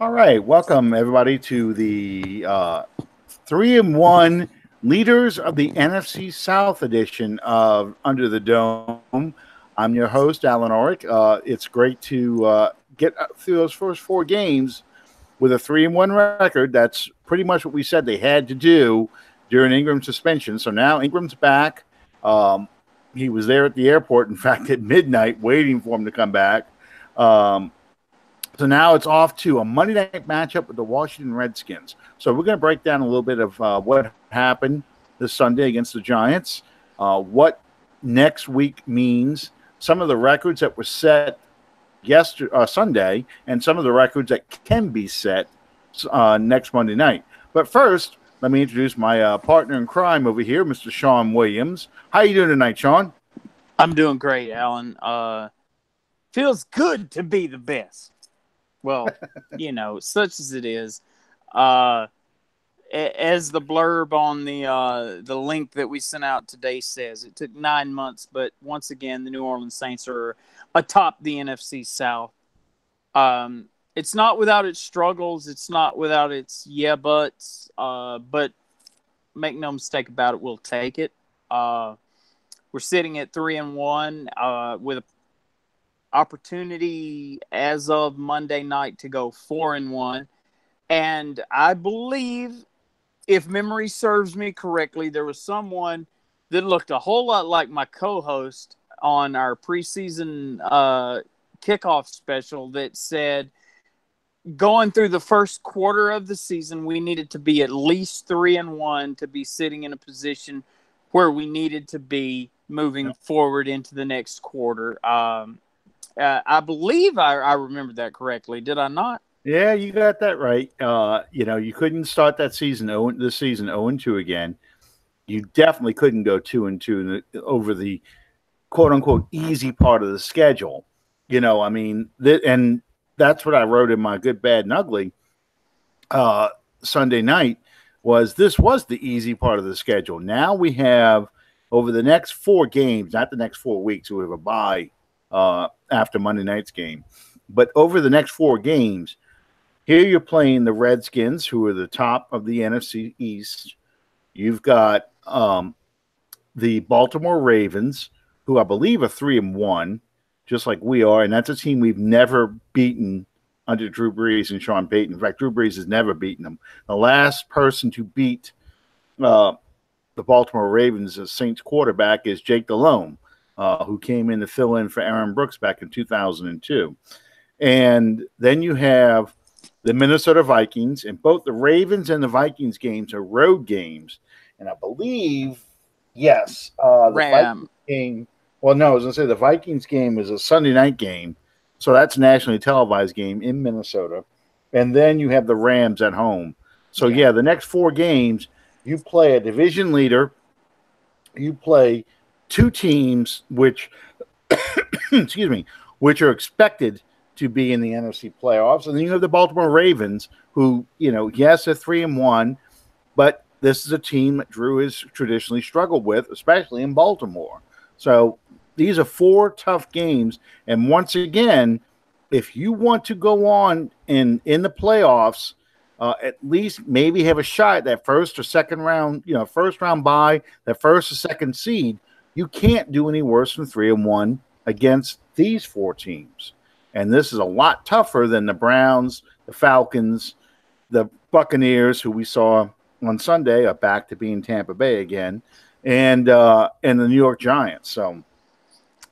All right, welcome everybody to the 3-1 leaders of the NFC South edition of Under the Dome. I'm your host, Alan Ulrich. It's great to get through those first four games with a 3-1 record. That's pretty much what we said they had to do during Ingram's suspension. So now Ingram's back. He was there at the airport, in fact, at midnight, waiting for him to come back. So now it's off to a Monday night matchup with the Washington Redskins. So we're going to break down a little bit of what happened this Sunday against the Giants, what next week means, some of the records that were set Sunday, and some of the records that can be set next Monday night. But first, let me introduce my partner in crime over here, Mr. Sean Williams. How you doing tonight, Sean? I'm doing great, Alan. Feels good to be the best. Well, such as it is. As the blurb on the link that we sent out today says, it took 9 months, but once again, the New Orleans Saints are atop the NFC South. It's not without its struggles. It's not without its buts. But make no mistake about it, we'll take it. We're sitting at 3-1 with a opportunity as of Monday night to go 4-1, and I believe, if memory serves me correctly, there was someone that looked a whole lot like my co-host on our preseason kickoff special that said, going through the first quarter of the season, we needed to be at least 3-1 to be sitting in a position where we needed to be moving forward into the next quarter. I believe I remember that correctly. Did I not? Yeah, you got that right. You couldn't start that season this season 0-2 again. You definitely couldn't go 2-2 over the quote unquote easy part of the schedule. And that's what I wrote in my Good, Bad, and Ugly Sunday night. This was the easy part of the schedule. Now we have over the next 4 games, not the next 4 weeks. We have a bye after Monday night's game. But over the next 4 games, here you're playing the Redskins, who are the top of the NFC East. You've got the Baltimore Ravens, who I believe are 3-1, just like we are. And that's a team we've never beaten under Drew Brees and Sean Payton. In fact, Drew Brees has never beaten them. The last person to beat the Baltimore Ravens as Saints quarterback is Jake Delhomme, who came in to fill in for Aaron Brooks back in 2002. And then you have the Minnesota Vikings, and both the Ravens and the Vikings games are road games. And I believe, yes, the Vikings game. Well, no, I was going to say the Vikings game is a Sunday night game, so that's a nationally televised game in Minnesota. And then you have the Rams at home. So, the next 4 games, you play a division leader, you play 2 teams which, which are expected to be in the NFC playoffs. And then you have the Baltimore Ravens, who, yes, they're 3-1, but this is a team that Drew has traditionally struggled with, especially in Baltimore. So these are 4 tough games. And once again, if you want to go on in the playoffs, at least maybe have a shot at that first or second round, first round bye, that first or second seed, you can't do any worse than 3-1 against these 4 teams. And this is a lot tougher than the Browns, the Falcons, the Buccaneers, who we saw on Sunday, are back to being Tampa Bay again, and the New York Giants. So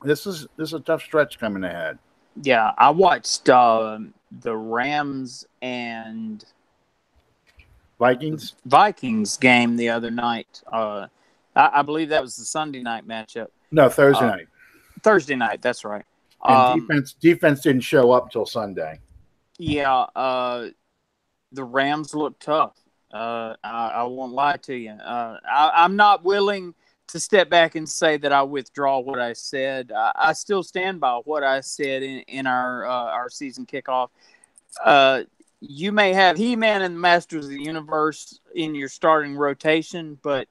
this is a tough stretch coming ahead. Yeah, I watched the Rams and Vikings game the other night. I believe that was the Sunday night matchup. No, Thursday night. Thursday night, that's right. And defense didn't show up till Sunday. Yeah, the Rams look tough. I won't lie to you. I'm not willing to step back and say that I withdraw what I said. I still stand by what I said in our season kickoff. You may have He-Man and the Masters of the Universe in your starting rotation, but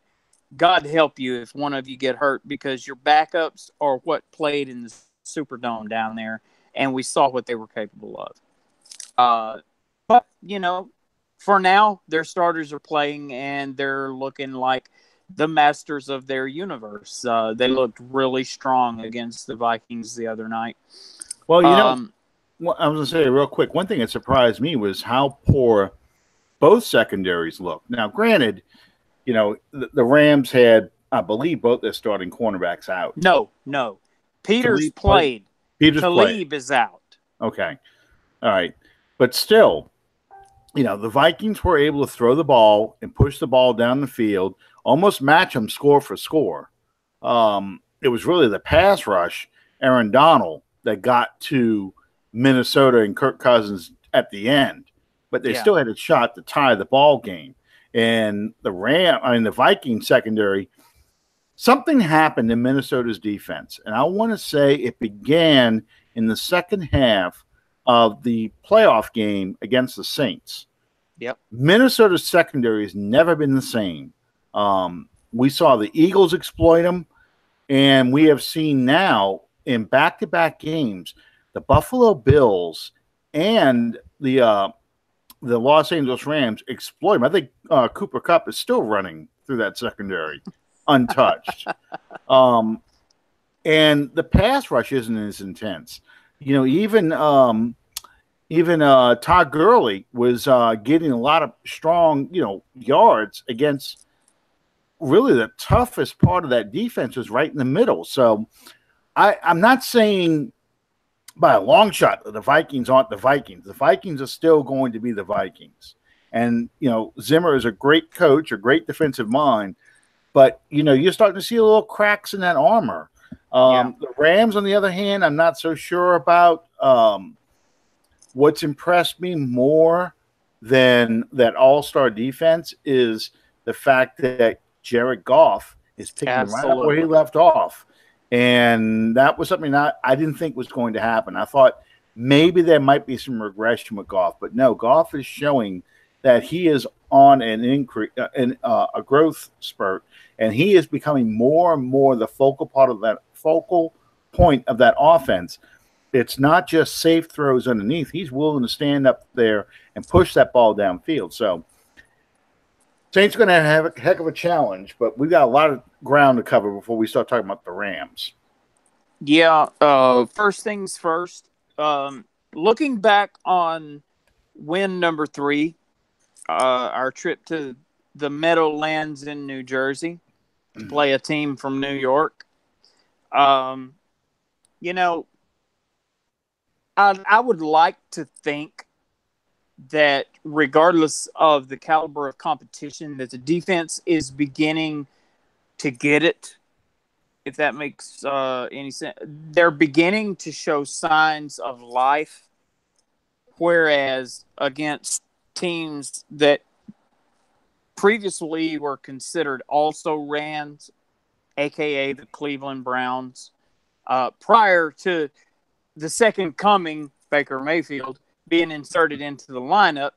God help you if one of you get hurt, because your backups are what played in the Superdome down there, and we saw what they were capable of. But, for now, their starters are playing, and they're looking like the masters of their universe. They looked really strong against the Vikings the other night. Well, well, I was going to say real quick, one thing that surprised me was how poor both secondaries looked. Now, granted, the Rams had, I believe, both their starting cornerbacks out. No. Peters played. Talib is out. Okay. All right. But still, the Vikings were able to throw the ball and push the ball down the field, almost match them score for score. It was really the pass rush, Aaron Donald, that got to Minnesota and Kirk Cousins at the end. But they still had a shot to tie the ball game. And the Viking secondary, something happened in Minnesota's defense. And I want to say it began in the second half of the playoff game against the Saints. Yep. Minnesota's secondary has never been the same. We saw the Eagles exploit them, and we have seen now in back-to-back games the Buffalo Bills and the Los Angeles Rams exploit them. I think Cooper Kupp is still running through that secondary untouched. And the pass rush isn't as intense. Even Todd Gurley was getting a lot of strong, yards against really the toughest part of that defense was right in the middle. So I'm not saying by a long shot that the Vikings aren't the Vikings. The Vikings are still going to be the Vikings. And, Zimmer is a great coach, a great defensive mind, but, you're starting to see a little cracks in that armor. The Rams, on the other hand, I'm not so sure about. What's impressed me more than that all-star defense is the fact that Jared Goff is picking right up where he left off. And that was something I didn't think was going to happen. I thought maybe there might be some regression with Goff, but no, Goff is showing that he is on an increase, a growth spurt, and he is becoming more and more the focal point of that offense. It's not just safe throws underneath. He's willing to stand up there and push that ball downfield. So Saints are going to have a heck of a challenge, but we've got a lot of ground to cover before we start talking about the Rams. Yeah, first things first. Looking back on win number 3, our trip to the Meadowlands in New Jersey to play a team from New York. I would like to think that regardless of the caliber of competition, that the defense is beginning to get it, if that makes any sense. They're beginning to show signs of life, whereas against teams that previously were considered also-rans, a.k.a. the Cleveland Browns, prior to the second coming, Baker Mayfield, being inserted into the lineup,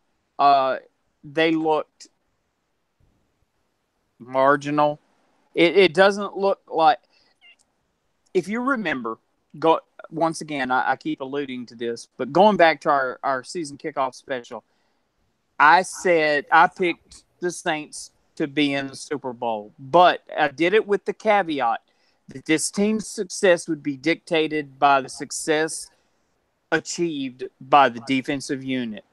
they looked marginal. It doesn't look like, if you remember, once again, I keep alluding to this, but going back to our season kickoff special, I said I picked the Saints to be in the Super Bowl, but I did it with the caveat that this team's success would be dictated by the success achieved by the defensive unit.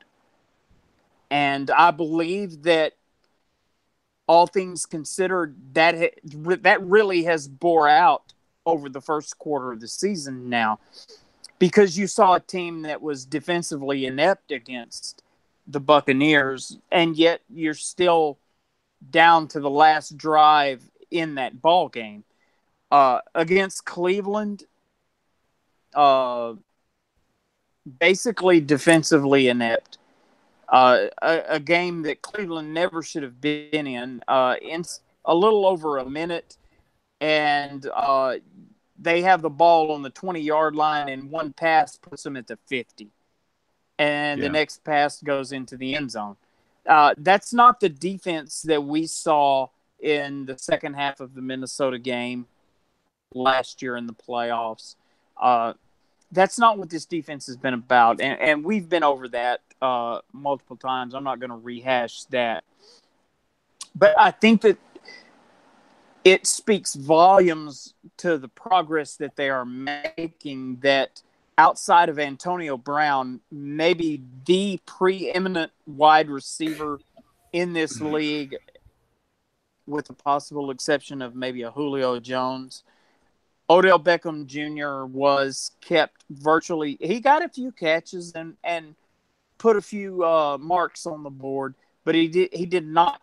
And I believe that, all things considered, that really has bore out over the first quarter of the season now, because you saw a team that was defensively inept against the Buccaneers, and yet you're still down to the last drive in that ball game. Against Cleveland, basically defensively inept. A game that Cleveland never should have been in a little over a minute, and they have the ball on the 20-yard line, and one pass puts them at the 50, and the next pass goes into the end zone. That's not the defense that we saw in the second half of the Minnesota game last year in the playoffs. that's not what this defense has been about. And we've been over that multiple times. I'm not going to rehash that. But I think that it speaks volumes to the progress that they are making, that outside of Antonio Brown, maybe the preeminent wide receiver in this league, with the possible exception of maybe a Julio Jones, Odell Beckham Jr. was kept virtually – he got a few catches and put a few marks on the board, but he did not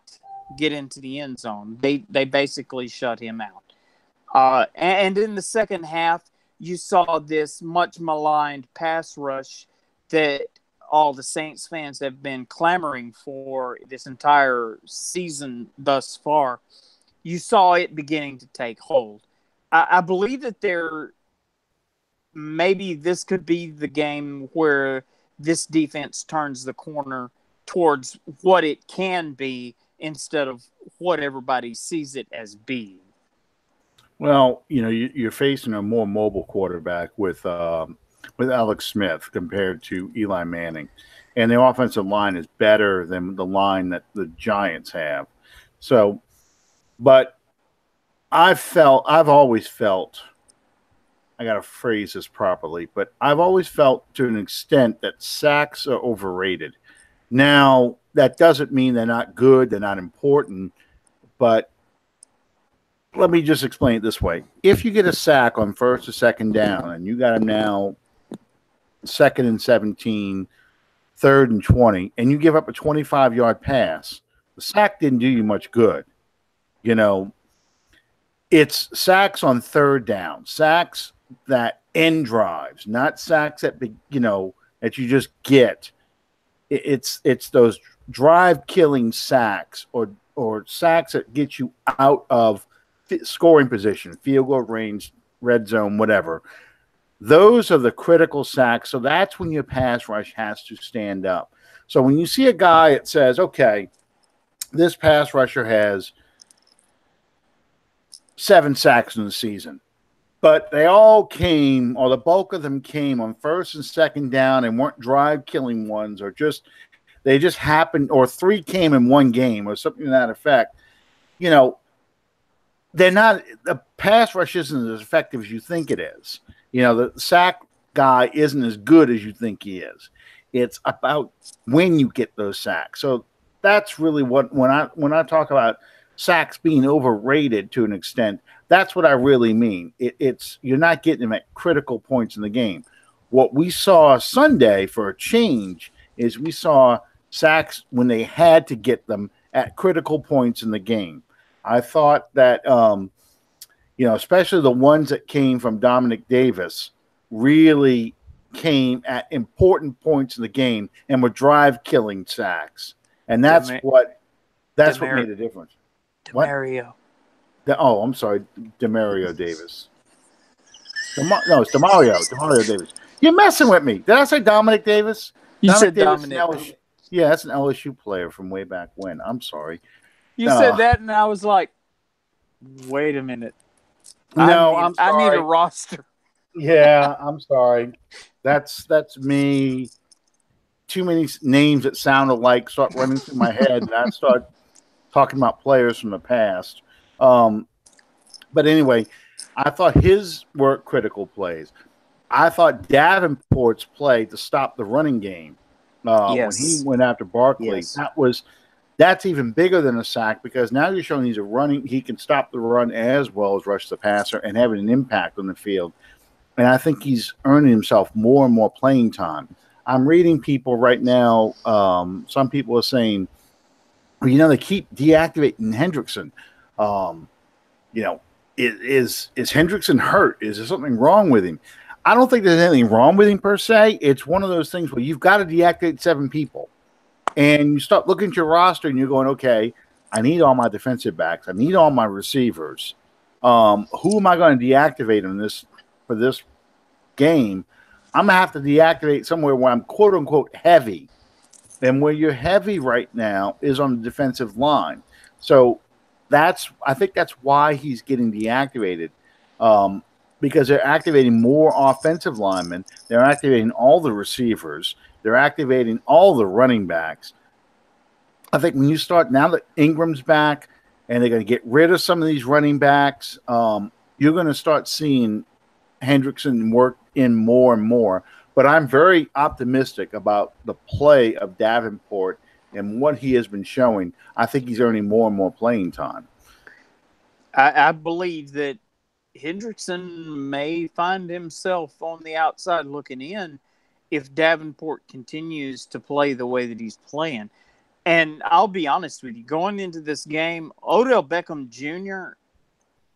get into the end zone. They basically shut him out. And in the second half, you saw this much maligned pass rush that all the Saints fans have been clamoring for this entire season thus far. You saw it beginning to take hold. I believe that maybe this could be the game where this defense turns the corner towards what it can be instead of what everybody sees it as being. Well, you're facing a more mobile quarterback with Alex Smith compared to Eli Manning, and the offensive line is better than the line that the Giants have. So, but I've always felt, I got to phrase this properly, but I've always felt to an extent that sacks are overrated. Now, that doesn't mean they're not good, they're not important, but let me just explain it this way. If you get a sack on first or second down and you got them now 2nd and 17, 3rd and 20, and you give up a 25-yard pass, the sack didn't do you much good. It's sacks on 3rd down, sacks that end drives, not sacks that that you just get. It's those drive-killing sacks or sacks that get you out of scoring position, field goal range, red zone, whatever. Those are the critical sacks. So that's when your pass rush has to stand up. So when you see a guy that says, okay, this pass rusher has 7 sacks in the season, but they all came, or the bulk of them came on 1st and 2nd down and weren't drive-killing ones, or they just happened, or 3 came in one game or something to that effect. They're not – the pass rush isn't as effective as you think it is. The sack guy isn't as good as you think he is. It's about when you get those sacks. So that's really what – when I talk about sacks being overrated to an extent, that's what I really mean. It's you're not getting them at critical points in the game. What we saw Sunday for a change is we saw sacks when they had to get them at critical points in the game. I thought that, especially the ones that came from Dominic Davis really came at important points in the game and were drive-killing sacks. And that's what made a difference. Demario. I'm sorry, Demario Davis. No, it's Demario Davis. You're messing with me. Did I say Dominic Davis? You Dominic said Davis Dominic. Yeah, that's an LSU player from way back when. I'm sorry. You said that, and I was like, wait a minute. I'm sorry. I need a roster. Yeah, I'm sorry. That's me. Too many names that sound alike start running through my head, and I start talking about players from the past. But anyway, I thought his were critical plays. I thought Davenport's play to stop the running game when he went after Barkley. Yes. That's even bigger than a sack, because now you're showing he can stop the run as well as rush the passer and having an impact on the field. And I think he's earning himself more and more playing time. I'm reading people right now. Some people are saying, they keep deactivating Hendrickson. Is Hendrickson hurt? Is there something wrong with him? I don't think there's anything wrong with him per se. It's one of those things where you've got to deactivate 7 people. And you start looking at your roster and you're going, okay, I need all my defensive backs. I need all my receivers. Who am I going to deactivate for this game? I'm going to have to deactivate somewhere where I'm quote unquote heavy. And where you're heavy right now is on the defensive line. So I think that's why he's getting deactivated. because they're activating more offensive linemen. They're activating all the receivers. They're activating all the running backs. I think when you start, now that Ingram's back and they're going to get rid of some of these running backs, you're going to start seeing Hendrickson work in more and more. But I'm very optimistic about the play of Davenport and what he has been showing. I think he's earning more and more playing time. I believe that Hendrickson may find himself on the outside looking in if Davenport continues to play the way that he's playing. And I'll be honest with you, going into this game, Odell Beckham Jr.,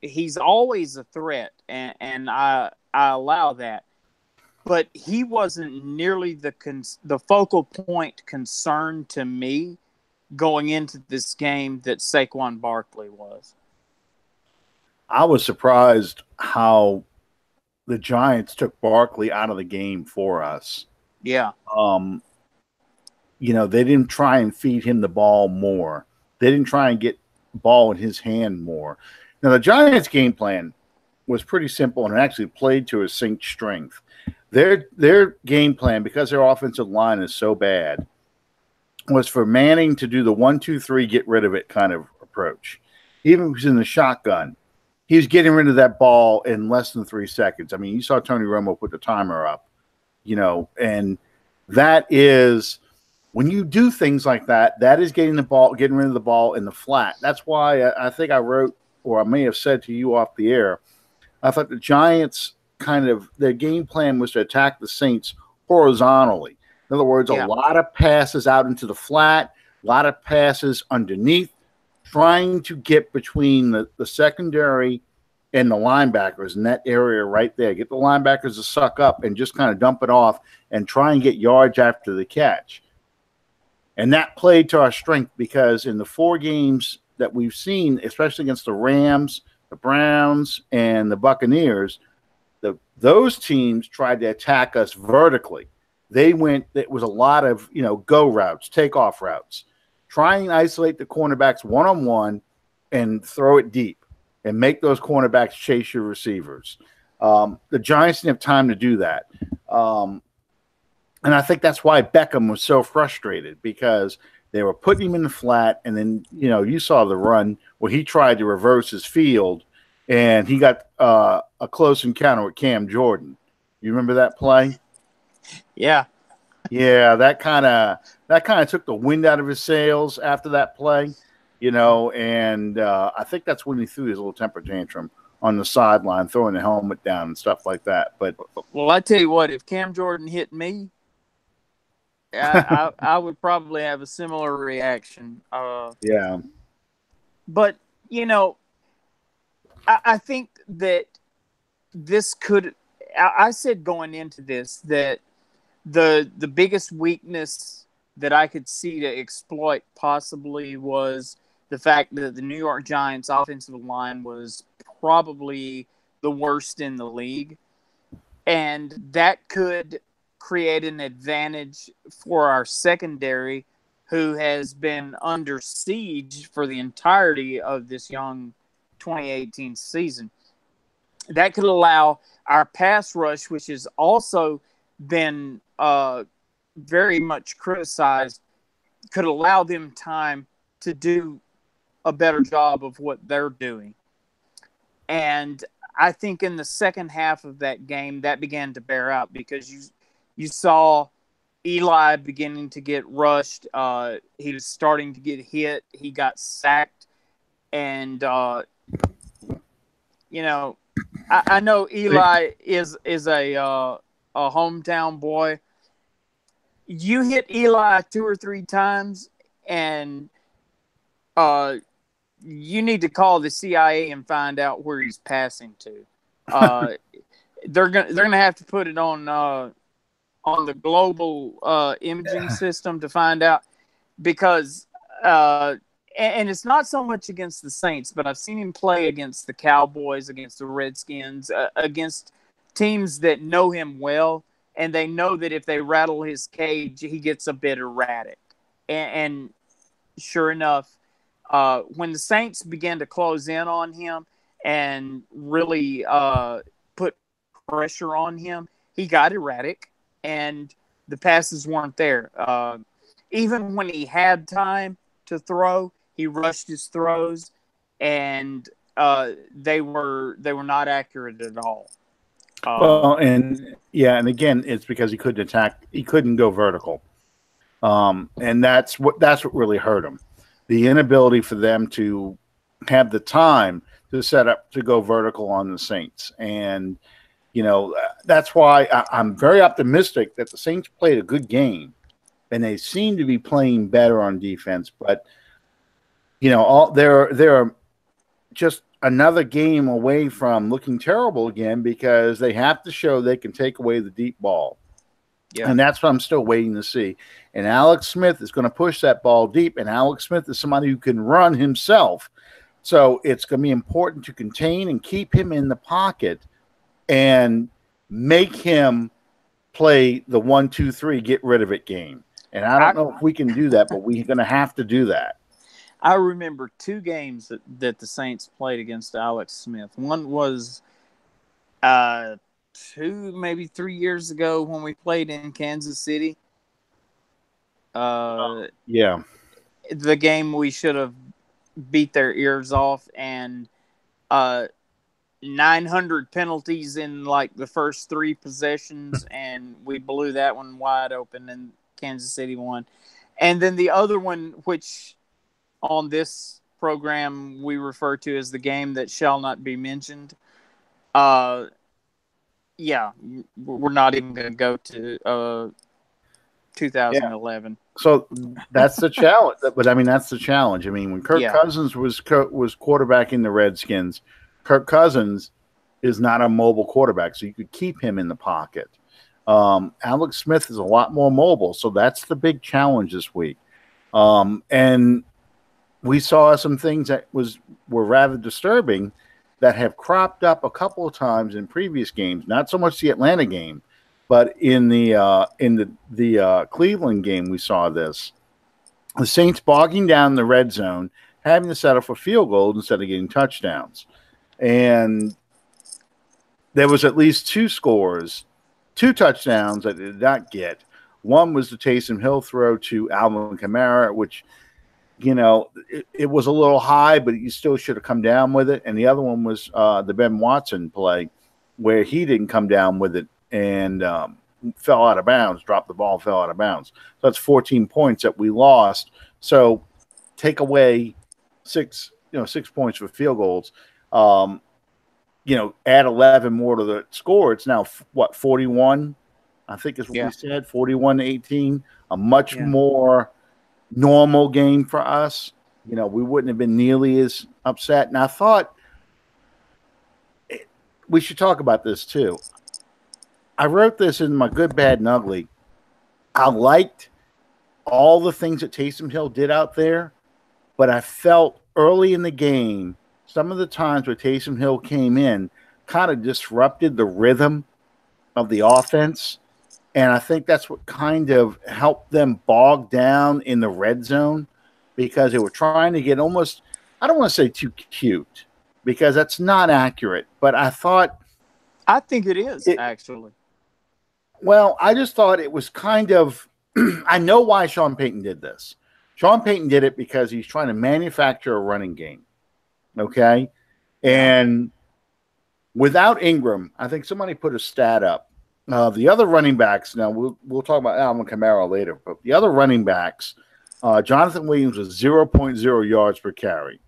he's always a threat, and I allow that. But he wasn't nearly the focal point concern to me going into this game that Saquon Barkley was. I was surprised how the Giants took Barkley out of the game for us. Yeah. They didn't try and feed him the ball more. They didn't try and get ball in his hand more. Now, the Giants' game plan was pretty simple and actually played to his strength. Their game plan, because their offensive line is so bad, was for Manning to do the 1-2-3, get rid of it kind of approach. Even if he was in the shotgun, he was getting rid of that ball in less than 3 seconds. I mean, you saw Tony Romo put the timer up, and that is when you do things like that, that is getting rid of the ball in the flat. That's why I think I wrote, or I may have said to you off the air, I thought the Giants their game plan was to attack the Saints horizontally. In other words, a lot of passes out into the flat, a lot of passes underneath, trying to get between the secondary and the linebackers in that area right there. Get the linebackers to suck up and just kind of dump it off and try and get yards after the catch. And that played to our strength because in the 4 games that we've seen, especially against the Rams, the Browns, and the Buccaneers, those teams tried to attack us vertically. It was a lot of, go routes, takeoff routes. Try and isolate the cornerbacks one-on-one and throw it deep and make those cornerbacks chase your receivers. The Giants didn't have time to do that. And I think that's why Beckham was so frustrated, because they were putting him in the flat. And then, you saw the run where he tried to reverse his field and he got a close encounter with Cam Jordan. You remember that play? Yeah. Yeah, that kind of took the wind out of his sails after that play, and I think that's when he threw his little temper tantrum on the sideline, throwing the helmet down and stuff like that. But well, I tell you what, if Cam Jordan hit me, I would probably have a similar reaction. Yeah. But, I think that this could – I said going into this that the biggest weakness that I could see to exploit possibly was the fact that the New York Giants offensive line was probably the worst in the league. And that could create an advantage for our secondary, who has been under siege for the entirety of this young 2018 season. That could allow our pass rush, which has also been very much criticized, could allow them time to do a better job of what they're doing. And I think in the second half of that game, that began to bear out, because you saw Eli beginning to get rushed. He was starting to get hit. He got sacked. And, I know Eli is a hometown boy. You hit Eli 2 or 3 times, and you need to call the CIA and find out where he's passing to. They're gonna have to put it on the global imaging system to find out, because and it's not so much against the Saints, but I've seen him play against the Cowboys, against the Redskins, against teams that know him well, and they know that if they rattle his cage, he gets a bit erratic. And sure enough, when the Saints began to close in on him and really put pressure on him, he got erratic, and the passes weren't there. Even when he had time to throw, he rushed his throws, and they were not accurate at all. Well, and again, it's because he couldn't attack. He couldn't go vertical, and that's what really hurt him. The inability for them to have the time to set up to go vertical on the Saints, and that's why I'm very optimistic that the Saints played a good game, and they seem to be playing better on defense. But they're just another game away from looking terrible again because they have to show they can take away the deep ball. Yeah. And that's what I'm still waiting to see. And Alex Smith is going to push that ball deep, and Alex Smith is somebody who can run himself. So it's going to be important to contain and keep him in the pocket and make him play the 1-2-3, get rid of it game. And I don't know if we can do that, but we're going to have to do that. I remember two games that the Saints played against Alex Smith. One was 2, maybe 3 years ago when we played in Kansas City. Yeah. The game we should have beat their ears off, and 900 penalties in like the first 3 possessions, and we blew that one wide open, and Kansas City won. And then the other one, which on this program we refer to as the game that shall not be mentioned. We're not even going to go to 2011. Yeah. So that's the challenge. But I mean, that's the challenge. I mean, when Kirk Cousins was quarterbacking the Redskins, Kirk Cousins is not a mobile quarterback, so you could keep him in the pocket. Alex Smith is a lot more mobile, so that's the big challenge this week. And we saw some things that were rather disturbing that have cropped up a couple of times in previous games. Not so much the Atlanta game, but in the Cleveland game, we saw this. The Saints bogging down the red zone, having to settle for field goals instead of getting touchdowns. And there was at least 2 touchdowns that they did not get. One was the Taysom Hill throw to Alvin Kamara, which it was a little high, but you still should have come down with it. And the other one was the Ben Watson play where he didn't come down with it and fell out of bounds, dropped the ball, fell out of bounds. So that's 14 points that we lost. So take away 6 points for field goals. Add 11 more to the score. It's now 41, I think is what we said, 41-18, a much more normal game for us. We wouldn't have been nearly as upset. And I thought we should talk about this too. I wrote this in my Good, Bad, and Ugly. I liked all the things that Taysom Hill did out there, but I felt early in the game, some of the times where Taysom Hill came in kind of disrupted the rhythm of the offense. And I think that's what kind of helped them bog down in the red zone because they were trying to get almost, I don't want to say too cute because that's not accurate, but I think it is actually. Well, I just thought it was kind of, I know why Sean Payton did this. Sean Payton did it because he's trying to manufacture a running game. Okay. And without Ingram, I think somebody put a stat up. The other running backs, now we'll talk about Alvin Kamara later, but the other running backs, Jonathan Williams was 0.0 yards per carry.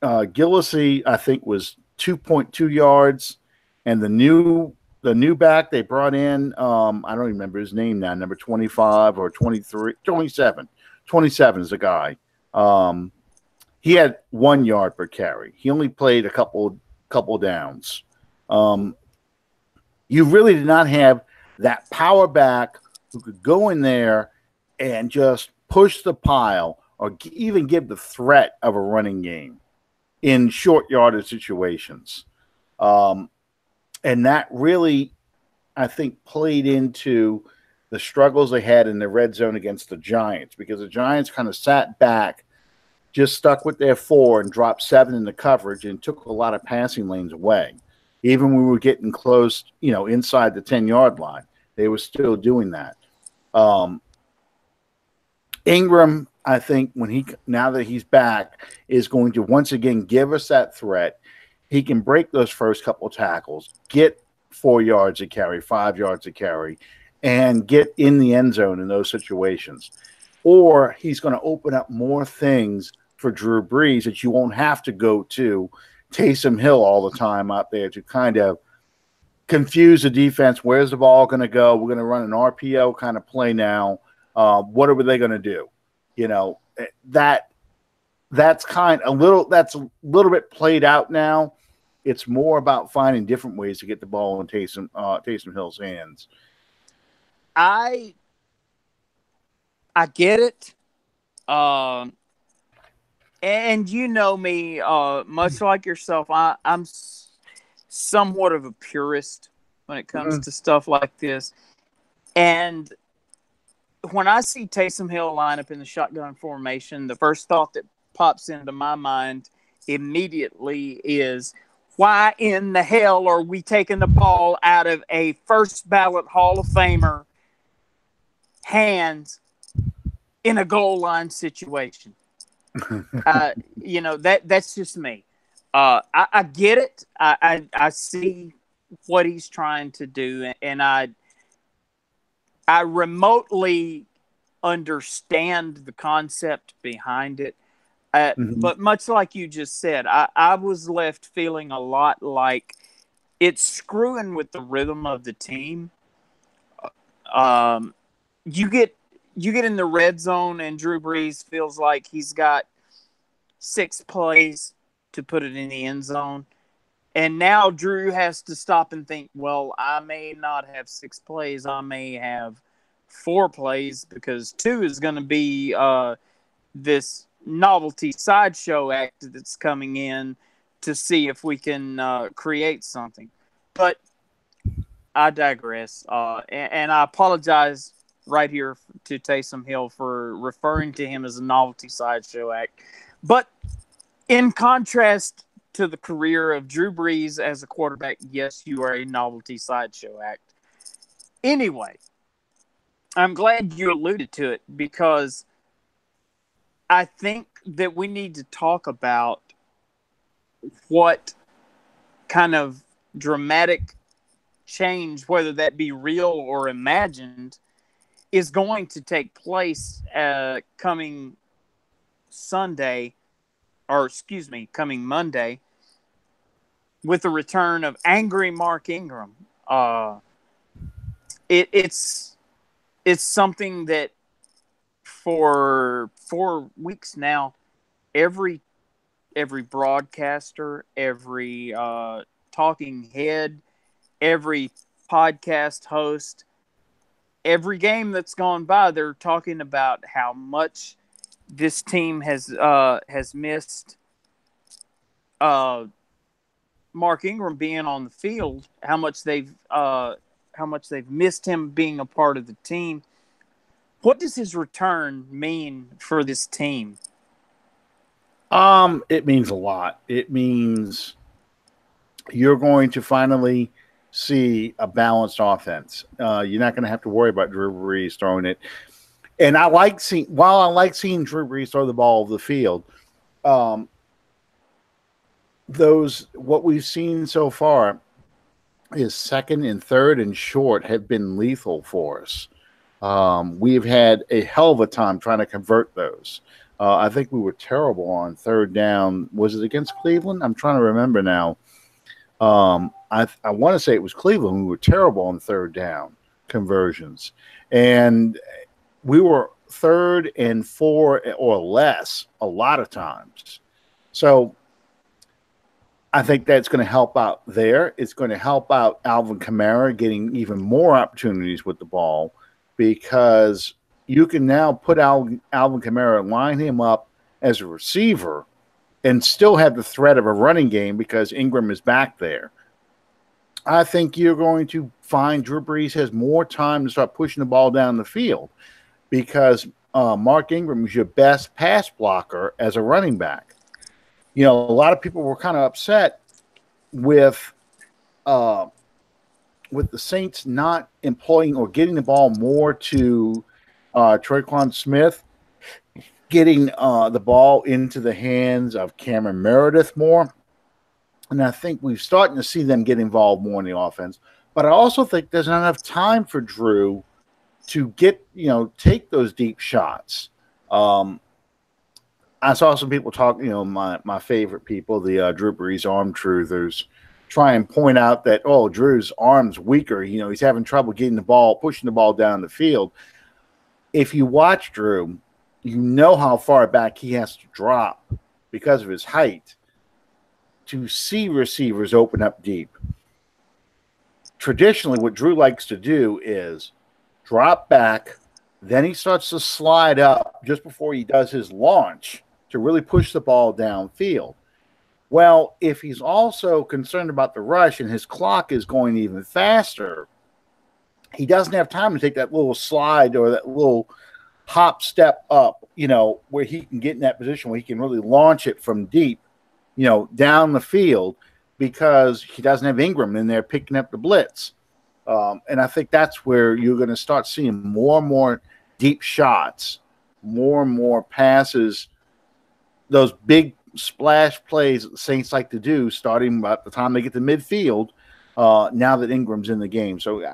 Gillislee, I think, was 2.2 yards. And the new back they brought in, I don't remember his name now, number 25 or 23, 27. 27 is the guy. He had 1 yard per carry. He only played a couple downs. You really did not have that power back who could go in there and just push the pile or even give the threat of a running game in short yardage situations. And that really, I think, played into the struggles they had in the red zone against the Giants because the Giants kind of sat back, just stuck with their 4 and dropped 7 in the coverage and took a lot of passing lanes away. Even when we were getting close, inside the 10-yard line, they were still doing that. Ingram, I think, now that he's back, is going to once again give us that threat. He can break those first couple tackles, get 4 yards a carry, 5 yards a carry, and get in the end zone in those situations. Or he's going to open up more things for Drew Brees that you won't have to go to Taysom Hill all the time out there to kind of confuse the defense. Where's the ball going to go? We're going to run an RPO kind of play now. What are they going to do? That's a little bit played out now. It's more about finding different ways to get the ball in Taysom Hill's hands. I get it. And you know me, much like yourself, I'm somewhat of a purist when it comes to stuff like this. And when I see Taysom Hill line up in the shotgun formation, the first thought that pops into my mind immediately is, why in the hell are we taking the ball out of a first ballot Hall of Famer hands in a goal line situation? That's just me. I get it. I see what he's trying to do, and I remotely understand the concept behind it. But much like you just said, I was left feeling a lot like it's screwing with the rhythm of the team. You get in the red zone, and Drew Brees feels like he's got 6 plays to put it in the end zone. And now Drew has to stop and think, well, I may not have 6 plays. I may have 4 plays, because 2 is going to be this novelty sideshow act that's coming in to see if we can create something. But I digress. And I apologize right here to Taysom Hill for referring to him as a novelty sideshow act. But in contrast to the career of Drew Brees as a quarterback, yes, you are a novelty sideshow act. Anyway, I'm glad you alluded to it, because I think that we need to talk about what kind of dramatic change, whether that be real or imagined, is going to take place coming Monday, with the return of angry Mark Ingram. It's something that for 4 weeks now, every broadcaster, every talking head, every podcast host, every game that's gone by, they're talking about how much this team has missed Mark Ingram being on the field, how much they've missed him being a part of the team. What does his return mean for this team? It means a lot. It means you're going to finally see a balanced offense. You're not going to have to worry about Drew Brees throwing it. And I like seeing Drew Brees throw the ball over the field, what we've seen so far is second and third and short have been lethal for us. We've had a hell of a time trying to convert those. I think we were terrible on third down. Was it against Cleveland? I'm trying to remember now. I want to say it was Cleveland. We were terrible on third down conversions. And we were 3rd and 4 or less a lot of times. So I think that's going to help out there. It's going to help out Alvin Kamara getting even more opportunities with the ball, because you can now put Alvin Kamara, line him up as a receiver, and still have the threat of a running game because Ingram is back there. I think you're going to find Drew Brees has more time to start pushing the ball down the field, because Mark Ingram is your best pass blocker as a running back. A lot of people were kind of upset with with the Saints not employing or getting the ball more to Tre'Quan Smith, getting the ball into the hands of Cameron Meredith more. And I think we're starting to see them get involved more in the offense. But I also think there's not enough time for Drew to get, take those deep shots. I saw some people talk, my favorite people, the Drew Brees arm truthers, try and point out that, Drew's arm's weaker. He's having trouble getting the ball, pushing the ball down the field. If you watch Drew, you know how far back he has to drop because of his height to see receivers open up deep. Traditionally, what Drew likes to do is drop back, then he starts to slide up just before he does his launch to really push the ball downfield. Well, if he's also concerned about the rush and his clock is going even faster, he doesn't have time to take that little slide or that little hop step up, where he can get in that position where he can really launch it from deep, down the field, because he doesn't have Ingram in there picking up the blitz. And I think that's where you're going to start seeing more and more deep shots, more and more passes, those big splash plays that the Saints like to do starting about the time they get to midfield, now that Ingram's in the game. So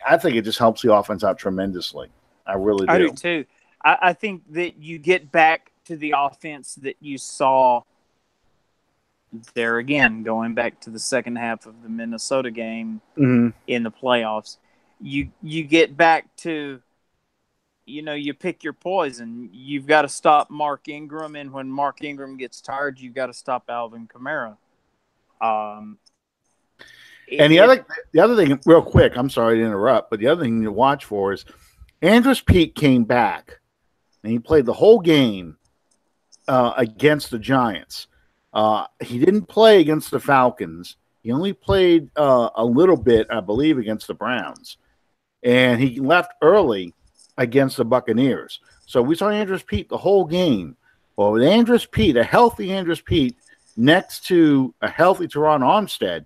I think it just helps the offense out tremendously. I really do. I do too. I think that you get back to the offense that you saw there again, going back to the second half of the Minnesota game in the playoffs. You get back to, you pick your poison. You've got to stop Mark Ingram, and when Mark Ingram gets tired, you've got to stop Alvin Kamara. And the other thing, real quick, I'm sorry to interrupt, but the other thing to watch for is Andrus Peat came back, and he played the whole game against the Giants. He didn't play against the Falcons. He only played a little bit, I believe, against the Browns. And he left early against the Buccaneers. So we saw Andrus Peat the whole game. Well, with Andrus Peat, a healthy Andrus Peat next to a healthy Teron Armstead,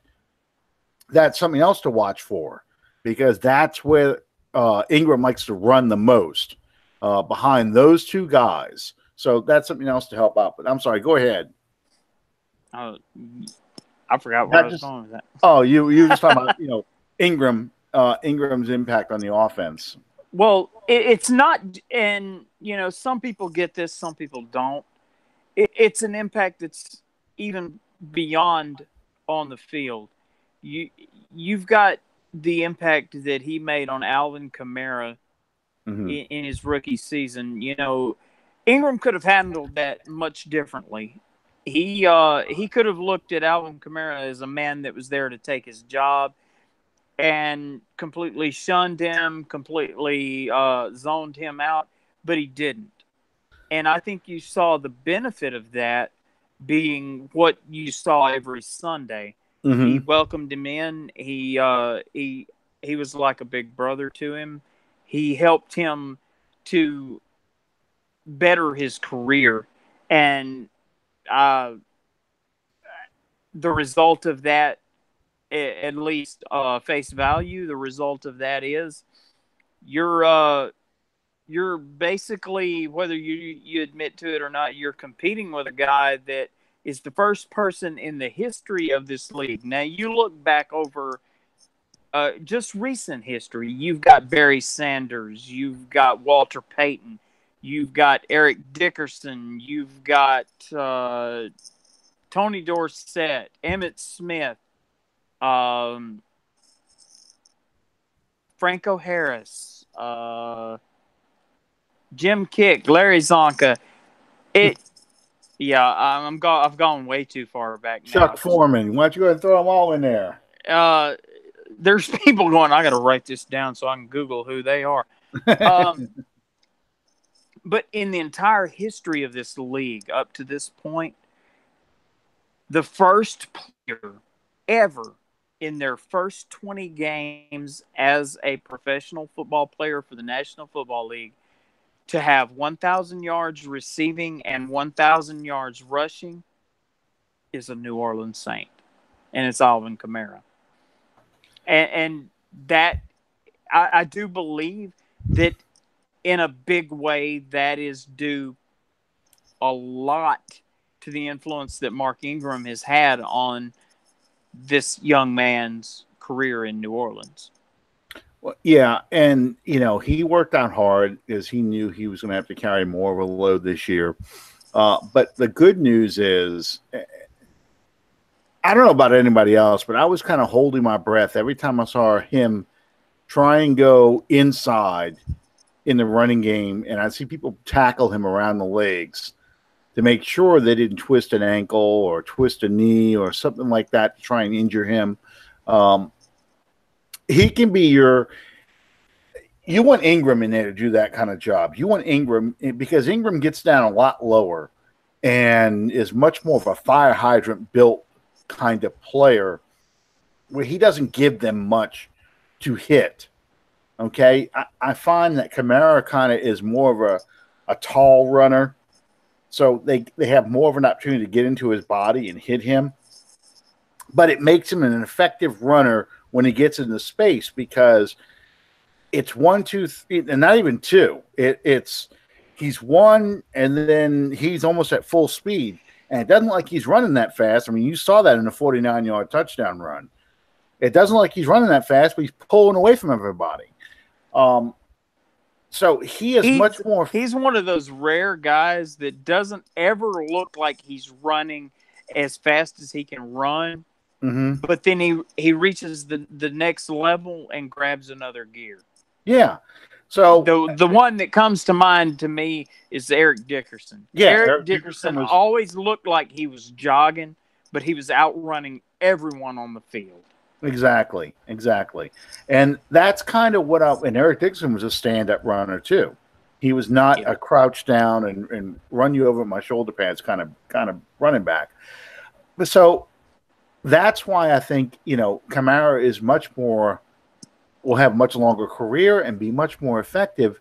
that's something else to watch for, because that's where Ingram likes to run the most, behind those two guys. So that's something else to help out. But I'm sorry, go ahead. I forgot where I was going with that. Oh, you were just talking about, Ingram's impact on the offense. Well, it's not, and, some people get this, some people don't. It's an impact that's even beyond on the field. You've got the impact that he made on Alvin Kamara in his rookie season. Ingram could have handled that much differently. He could have looked at Alvin Kamara as a man that was there to take his job and completely shunned him, completely zoned him out, but he didn't. And I think you saw the benefit of that being what you saw every Sunday. He welcomed him in. He was like a big brother to him. He helped him to better his career, and the result of that, at least face value, the result of that is you're basically, whether you admit to it or not, you're competing with a guy that is the first person in the history of this league. Now, you look back over just recent history. You've got Barry Sanders. You've got Walter Payton. You've got Eric Dickerson. You've got Tony Dorsett, Emmitt Smith, Franco Harris, Jim Kick, Larry Zonka. I've gone way too far back now. Chuck Foreman. Why don't you go ahead and throw them all in there? There's people going, I got to write this down so I can Google who they are. But in the entire history of this league up to this point, the first player ever in their first 20 games as a professional football player for the National Football League to have 1,000 yards receiving and 1,000 yards rushing is a New Orleans Saint, and it's Alvin Kamara. and that I do believe that in a big way that is due a lot to the influence that Mark Ingram has had on this young man's career in New Orleans. Well, yeah, and he worked out hard because he knew he was going to have to carry more of a load this year. But the good news is, I don't know about anybody else, but I was kind of holding my breath every time I saw him try and go inside in the running game, and I see people tackle him around the legs to make sure they didn't twist an ankle or twist a knee or something like that to try and injure him. He can be you want Ingram in there to do that kind of job. You want Ingram because Ingram gets down a lot lower and is much more of a fire hydrant built kind of player where he doesn't give them much to hit. Okay. I find that Kamara kind of is more of a tall runner. So they have more of an opportunity to get into his body and hit him. But it makes him an effective runner when he gets into space because it's 1, 2, 3, and not even 2. He's 1, and then he's almost at full speed. And it doesn't look like he's running that fast. I mean, you saw that in the 49-yard touchdown run. It doesn't look like he's running that fast, but he's pulling away from everybody. So he's much more. He's one of those rare guys that doesn't ever look like he's running as fast as he can run. Mm-hmm. But then he reaches the next level and grabs another gear. Yeah. So the one that comes to mind to me is Eric Dickerson. Yeah, Eric Dickerson always looked like he was jogging, but he was outrunning everyone on the field. Exactly. And that's kind of and Eric Dickerson was a stand-up runner too. He was not a crouch down and run you over my shoulder pads kind of running back. But so that's why I think, Kamara is will have a much longer career and be much more effective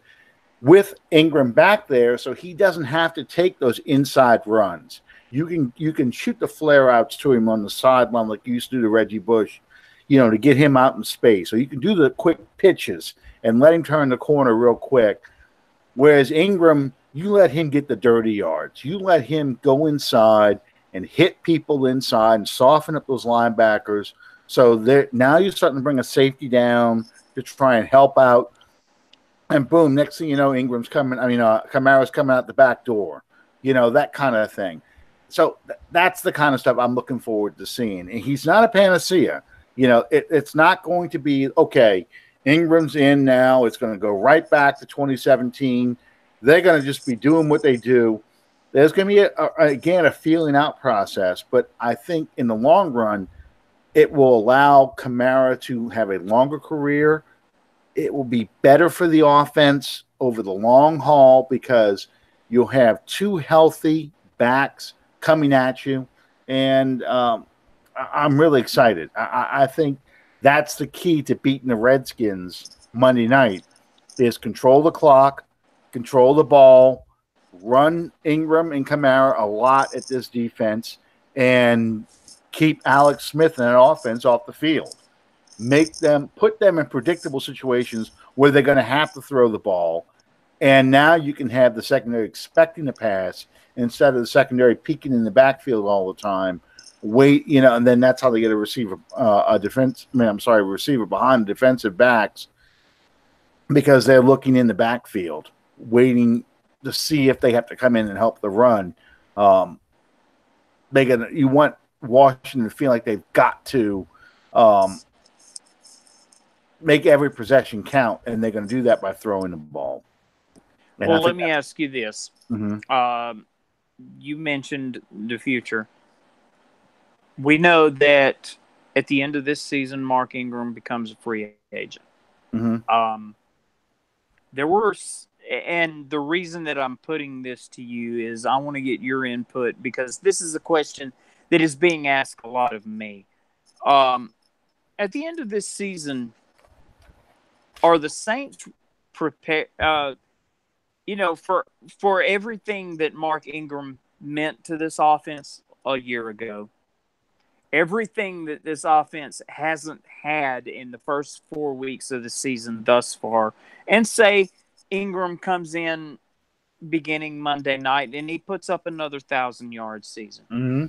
with Ingram back there, so he doesn't have to take those inside runs. You can shoot the flare outs to him on the sideline like you used to do to Reggie Bush, to get him out in space. So you can do the quick pitches and let him turn the corner real quick. Whereas Ingram, you let him get the dirty yards. You let him go inside and hit people inside and soften up those linebackers. So now you're starting to bring a safety down to try and help out. And boom, next thing you know, Kamara's coming out the back door. That kind of thing. So that's the kind of stuff I'm looking forward to seeing. And he's not a panacea. It's not going to be, okay, Ingram's in now. It's going to go right back to 2017. They're going to just be doing what they do. There's going to be, a feeling out process. But I think in the long run, it will allow Kamara to have a longer career. It will be better for the offense over the long haul because you'll have 2 healthy backs coming at you. And I'm really excited. I think that's the key to beating the Redskins Monday night is control the clock, control the ball, run Ingram and Kamara a lot at this defense, and keep Alex Smith and that offense off the field. Put them in predictable situations where they're going to have to throw the ball. And now you can have the secondary expecting the pass instead of the secondary peeking in the backfield all the time. And then that's how they get a receiver behind the defensive backs because they're looking in the backfield, waiting to see if they have to come in and help the run. You want Washington to feel like they've got to make every possession count, and they're going to do that by throwing the ball. And well, let me ask you this. Mm-hmm. You mentioned the future. We know that at the end of this season, Mark Ingram becomes a free agent. Mm-hmm. And the reason that I'm putting this to you is I want to get your input because this is a question that is being asked a lot of me. At the end of this season, are the Saints prepared, for everything that Mark Ingram meant to this offense a year ago? everything that this offense hasn't had in the first 4 weeks of the season thus far, and say Ingram comes in beginning Monday night and he puts up another 1,000-yard season. Mm-hmm.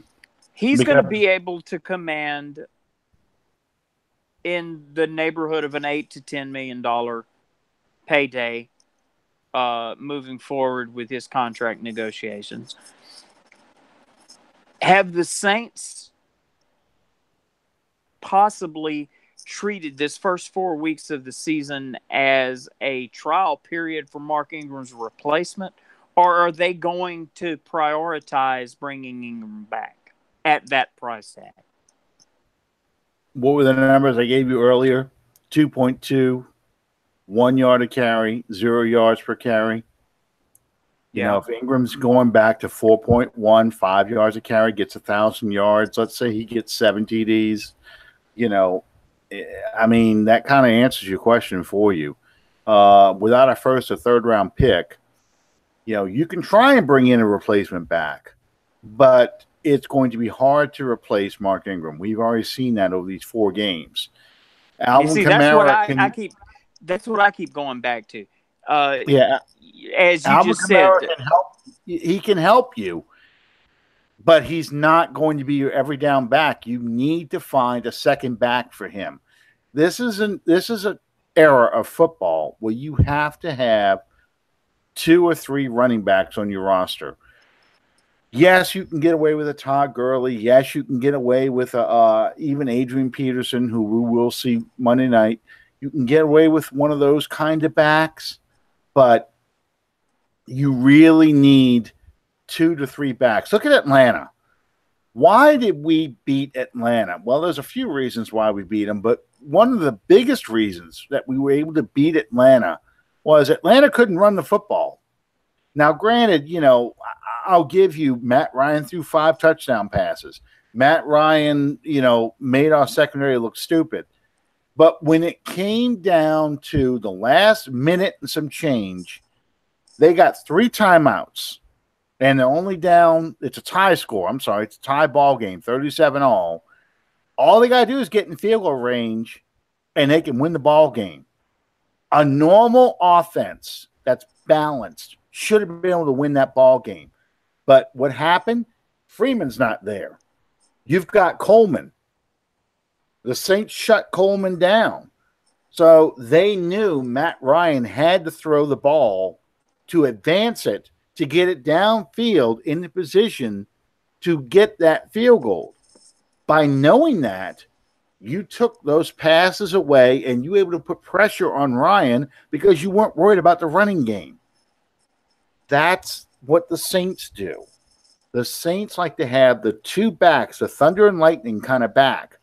He's going to be able to command in the neighborhood of an $8 to $10 million payday moving forward with his contract negotiations. Have the Saints possibly treated this first 4 weeks of the season as a trial period for Mark Ingram's replacement, or are they going to prioritize bringing Ingram back at that price tag? What were the numbers I gave you earlier? 2.2, 1 yard a carry, 0 yards per carry. You know, if Ingram's going back to 4.1, 5 yards a carry, gets 1,000 yards, let's say he gets 7 TDs, you know, I mean, that kind of answers your question for you. Without a first or third round pick, you know, you can try and bring in a replacement back, but it's going to be hard to replace Mark Ingram. We've already seen that over these 4 games. Alvin Kamara that's what I keep going back to. As you Alvin just Kamara said, he can help you, but he's not going to be your every down back. You need to find a second back for him. This is an era of football where you have to have 2 or 3 running backs on your roster. Yes, you can get away with a Todd Gurley. Yes, you can get away with even Adrian Peterson, who we will see Monday night. You can get away with one of those kind of backs, but you really need 2 to 3 backs. Look at Atlanta. Why did we beat Atlanta? Well, there's a few reasons why we beat them, but one of the biggest reasons that we were able to beat Atlanta was Atlanta couldn't run the football. Now, granted, you know, I'll give you Matt Ryan threw 5 touchdown passes. Matt Ryan, you know, made our secondary look stupid. But when it came down to the last minute and some change, they got 3 timeouts. And they're only down, it's a tie score. I'm sorry, it's a tie ball game, 37-all. All they got to do is get in field goal range, and they can win the ball game. A normal offense that's balanced should have been able to win that ball game. But what happened? Freeman's not there. You've got Coleman. The Saints shut Coleman down. So they knew Matt Ryan had to throw the ball to advance it, to get it downfield in the position to get that field goal. By knowing that, you took those passes away and you were able to put pressure on Ryan because you weren't worried about the running game. That's what the Saints do. The Saints like to have the 2 backs, the thunder and lightning kind of back.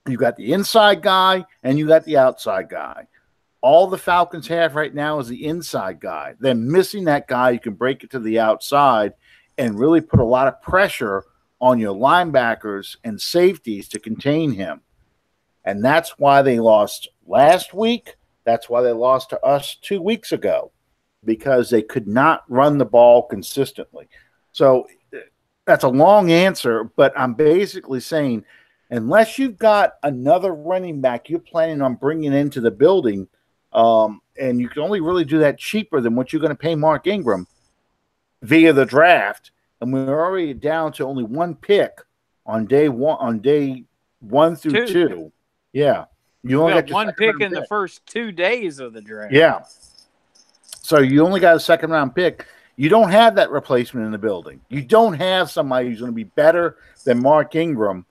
You got the inside guy and you got the outside guy. All the Falcons have right now is the inside guy. They're missing that guy. You can break it to the outside and really put a lot of pressure on your linebackers and safeties to contain him. And that's why they lost last week. That's why they lost to us 2 weeks ago, because they could not run the ball consistently. So that's a long answer, but I'm basically saying unless you've got another running back you're planning on bringing into the building, and you can only really do that cheaper than what you're going to pay Mark Ingram via the draft, and we're already down to only 1 pick on day 1 through 2. Yeah. You only got 1 pick in the first 2 days of the draft. Yeah. So you only got a second-round pick. You don't have that replacement in the building. You don't have somebody who's going to be better than Mark Ingram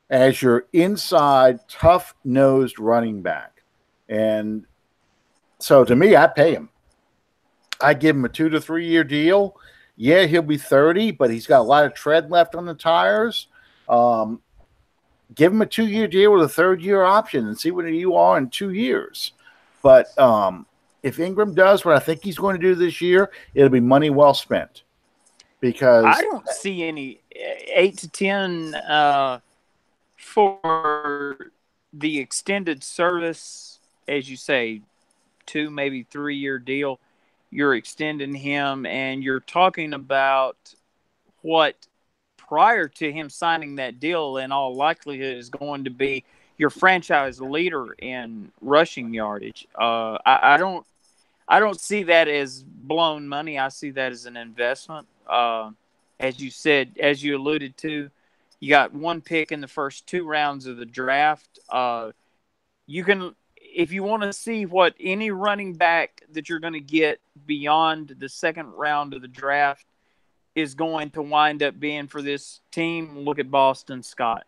as your inside, tough-nosed running back. And so to me, I pay him. I give him a 2 to 3 year deal. Yeah, he'll be 30, but he's got a lot of tread left on the tires. Give him a 2-year deal with a 3rd-year option and see what you are in 2 years. But if Ingram does what I think he's going to do this year, it'll be money well spent. Because I don't see any 8 to 10 for the extended service, as you say, 2, maybe 3-year deal. You're extending him, and you're talking about what prior to him signing that deal, in all likelihood, is going to be your franchise leader in rushing yardage. I don't see that as blown money. I see that as an investment. As you said, as you alluded to, you got one pick in the first 2 rounds of the draft. You can, if you want to see what any running back that you're going to get beyond the second round of the draft is going to wind up being for this team, look at Boston Scott.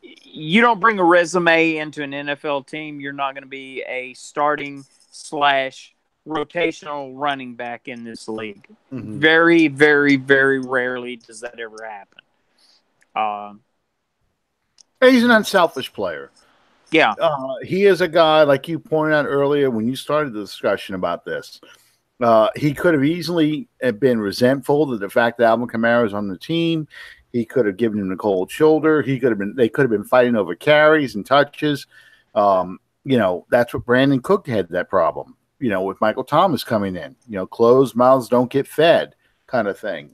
You don't bring a resume into an NFL team, you're not going to be a starting / rotational running back in this league. Mm-hmm. Very, very, very rarely does that ever happen. He's an unselfish player. Yeah. He is a guy, like you pointed out earlier when you started the discussion about this. He could have easily been resentful of the fact that Alvin Kamara is on the team. He could have given him the cold shoulder. They could have been fighting over carries and touches. That's what Brandon Cook had that problem, with Michael Thomas coming in, closed mouths don't get fed kind of thing.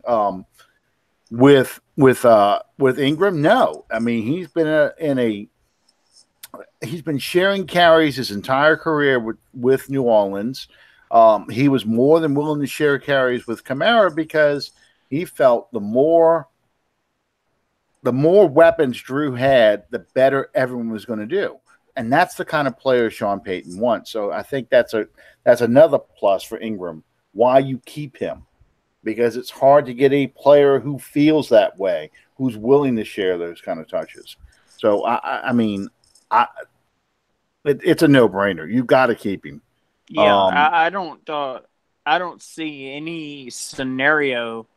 With Ingram, no. I mean, he's been sharing carries his entire career with New Orleans. He was more than willing to share carries with Kamara because he felt the more weapons Drew had, the better everyone was going to do. And that's the kind of player Sean Payton wants. So I think that's another plus for Ingram, why you keep him. Because it's hard to get a player who feels that way, who's willing to share those kind of touches. So, it's a no-brainer. You've got to keep him. Yeah, I don't see any scenario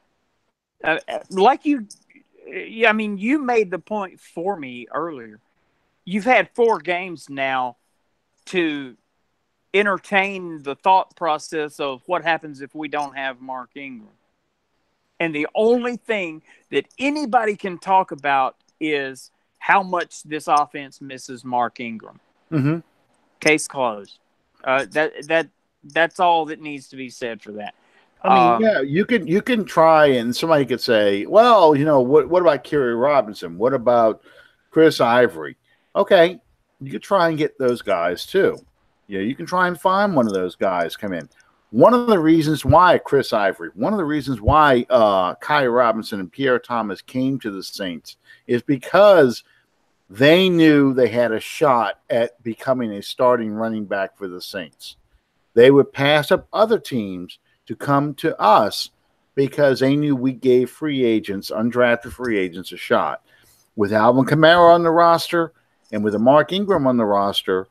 like you. I mean, you made the point for me earlier. You've had 4 games now to entertain the thought process of what happens if we don't have Mark Ingram. And the only thing that anybody can talk about is how much this offense misses Mark Ingram. Mm-hmm. Case closed. That's all that needs to be said for that. I mean, you can try, and somebody could say, well, what about Kerry Robinson? What about Chris Ivory? Okay, you could try and get those guys too. You can try and find one of those guys come in. One of the reasons why Chris Ivory, one of the reasons why Kai Robinson and Pierre Thomas came to the Saints is because they knew they had a shot at becoming a starting running back for the Saints. They would pass up other teams to come to us because they knew we gave undrafted free agents, a shot. With Alvin Kamara on the roster and with a Mark Ingram on the roster,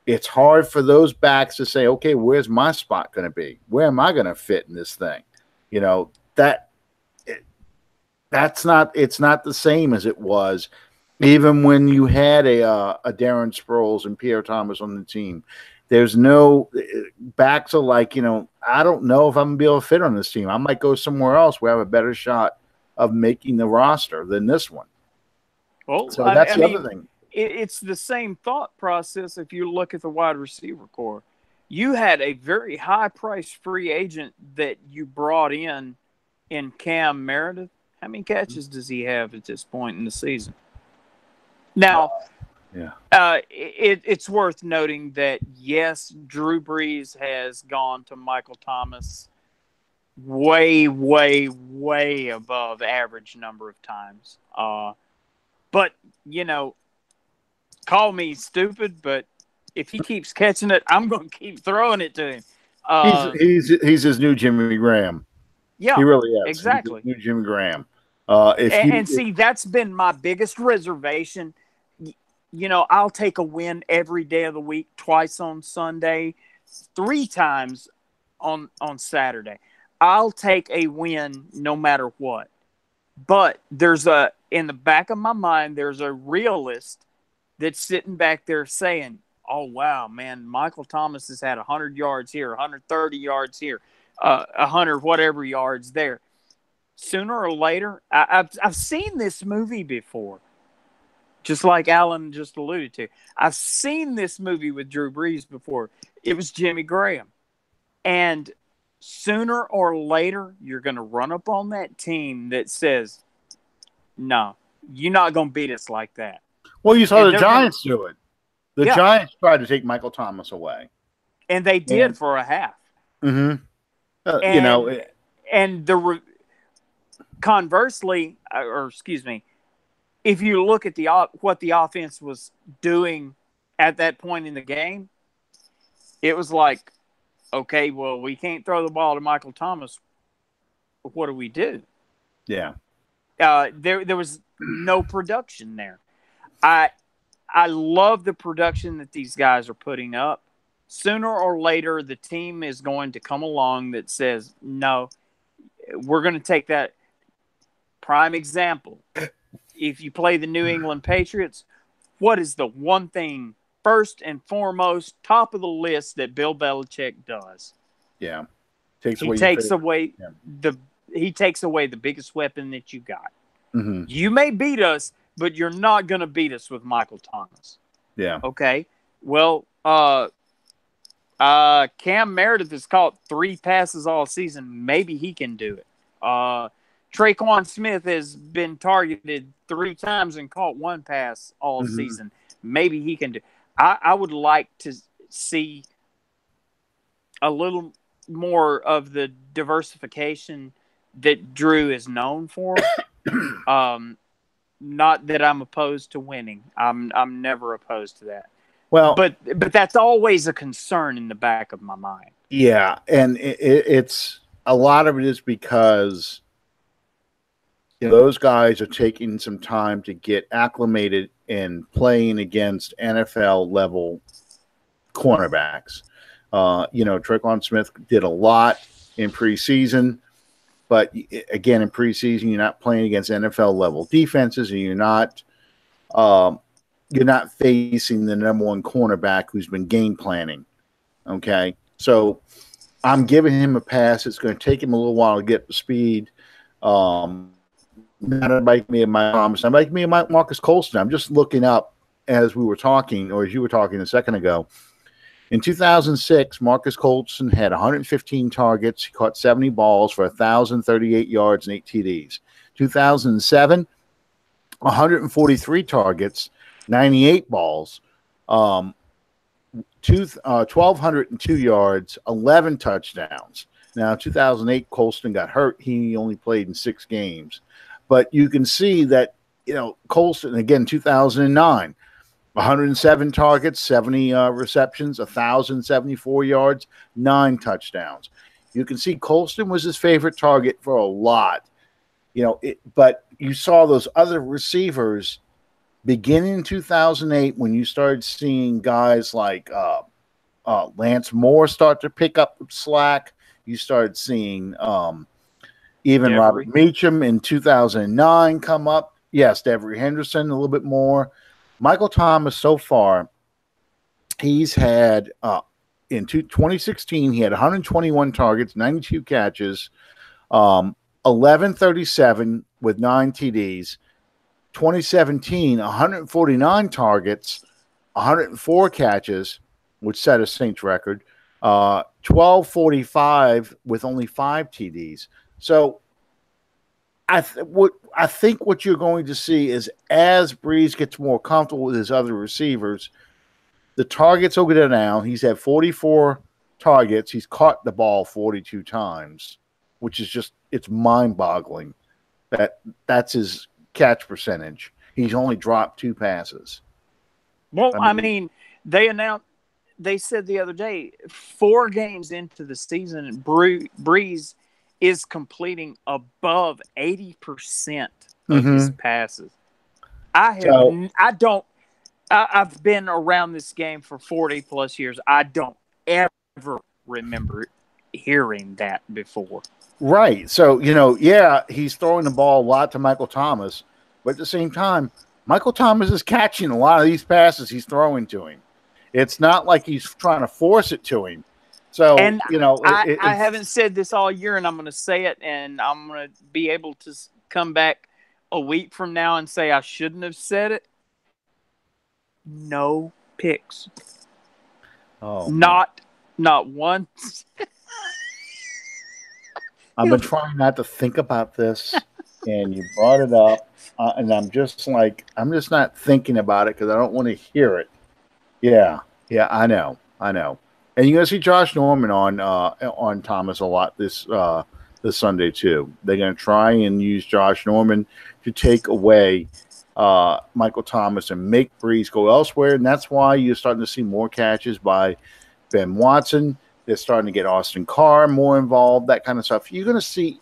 it's hard for those backs to say, okay, where's my spot going to be? Where am I going to fit in this thing? It's not the same as it was even when you had a Darren Sproles and Pierre Thomas on the team. There's no backs are like, I don't know if I'm going to be able to fit on this team. I might go somewhere else where I have a better shot of making the roster than this one. Well, so that's the other thing. It's the same thought process if you look at the wide receiver core. You had a very high-priced free agent that you brought in Cam Meredith. How many catches does he have at this point in the season? Now, it's worth noting that, yes, Drew Brees has gone to Michael Thomas way, way, way above average number of times. But, call me stupid, but if he keeps catching it, I'm going to keep throwing it to him. He's his new Jimmy Graham. Yeah, he really is. Exactly. New Jimmy Graham. See, that's been my biggest reservation. I'll take a win every day of the week, twice on Sunday, 3 times on Saturday. I'll take a win no matter what. But in the back of my mind, there's a realist that's sitting back there saying, oh, wow, man, Michael Thomas has had 100 yards here, 130 yards here, 100 whatever yards there. Sooner or later, I've seen this movie before, just like Alan just alluded to. I've seen this movie with Drew Brees before. It was Jimmy Graham. And sooner or later, you're going to run up on that team that says, no, you're not going to beat us like that. Well, you saw And the Giants do it. The Giants tried to take Michael Thomas away. And they did for a half. Mm-hmm. Conversely, if you look at what the offense was doing at that point in the game, it was like, okay, well, we can't throw the ball to Michael Thomas. What do we do? Yeah. There was no production there. I love the production that these guys are putting up. Sooner or later, the team is going to come along that says, no, we're going to take that. Prime example, if you play the New England Patriots, what is the one thing, first and foremost, top of the list that Bill Belichick does? Yeah. He takes away the biggest weapon that you got. Mm-hmm. You may beat us, but you're not going to beat us with Michael Thomas. Yeah. Okay. Well, Cam Meredith has caught 3 passes all season. Maybe he can do it. Traquan Smith has been targeted 3 times and caught 1 pass all season. Maybe he can do. I would like to see a little more of the diversification that Drew is known for. Not that I'm opposed to winning. I'm never opposed to that. Well, but that's always a concern in the back of my mind. Yeah, and it's a lot of it is because those guys are taking some time to get acclimated in playing against NFL level cornerbacks. Traquan Smith did a lot in preseason, but again, in preseason, you're not playing against NFL level defenses, and you're not facing the number one cornerback who's been game planning. Okay, so I'm giving him a pass. It's going to take him a little while to get to speed. Not like me and my Thomas. Not like me and Marcus Colston. I'm just looking up as we were talking, or as you were talking a second ago. In 2006, Marcus Colston had 115 targets. He caught 70 balls for 1,038 yards and 8 TDs. 2007, 143 targets, 98 balls, 1,202 yards, 11 touchdowns. Now, 2008, Colston got hurt. He only played in 6 games. But you can see that, Colston, again, 2009, 107 targets, 70 receptions, 1,074 yards, 9 touchdowns. You can see Colston was his favorite target for a lot. But you saw those other receivers beginning in 2008 when you started seeing guys like Lance Moore start to pick up slack. You started seeing even Robert Meacham in 2009 come up. Yes, Devery Henderson a little bit more. Michael Thomas so far, he's had in 2016 he had 121 targets, 92 catches, 1137 with 9 TDs. 2017, 149 targets, 104 catches, which set a Saints record. 1245 with only 5 TDs. So I think what you're going to see is as Breeze gets more comfortable with his other receivers, the targets will go down. He's had 44 targets. He's caught the ball 42 times, which is just, it's mind-boggling. That's his catch percentage. He's only dropped 2 passes. Well, I mean they said the other day, 4 games into the season, Breeze is completing above 80% of his passes. I've been around this game for 40 plus years. I don't ever remember hearing that before. Right. So, he's throwing the ball a lot to Michael Thomas, but at the same time, Michael Thomas is catching a lot of these passes he's throwing to him. It's not like he's trying to force it to him. So, and I haven't said this all year, and I'm going to say it, and I'm going to be able to come back a week from now and say I shouldn't have said it. No picks. Oh, not one. I've been trying not to think about this, and you brought it up, and I'm just not thinking about it because I don't want to hear it. Yeah, yeah, I know. And you're gonna see Josh Norman on Thomas a lot this Sunday too. They're gonna try and use Josh Norman to take away Michael Thomas and make Breeze go elsewhere, and that's why you're starting to see more catches by Ben Watson. They're starting to get Austin Carr more involved, that kind of stuff. You're gonna see,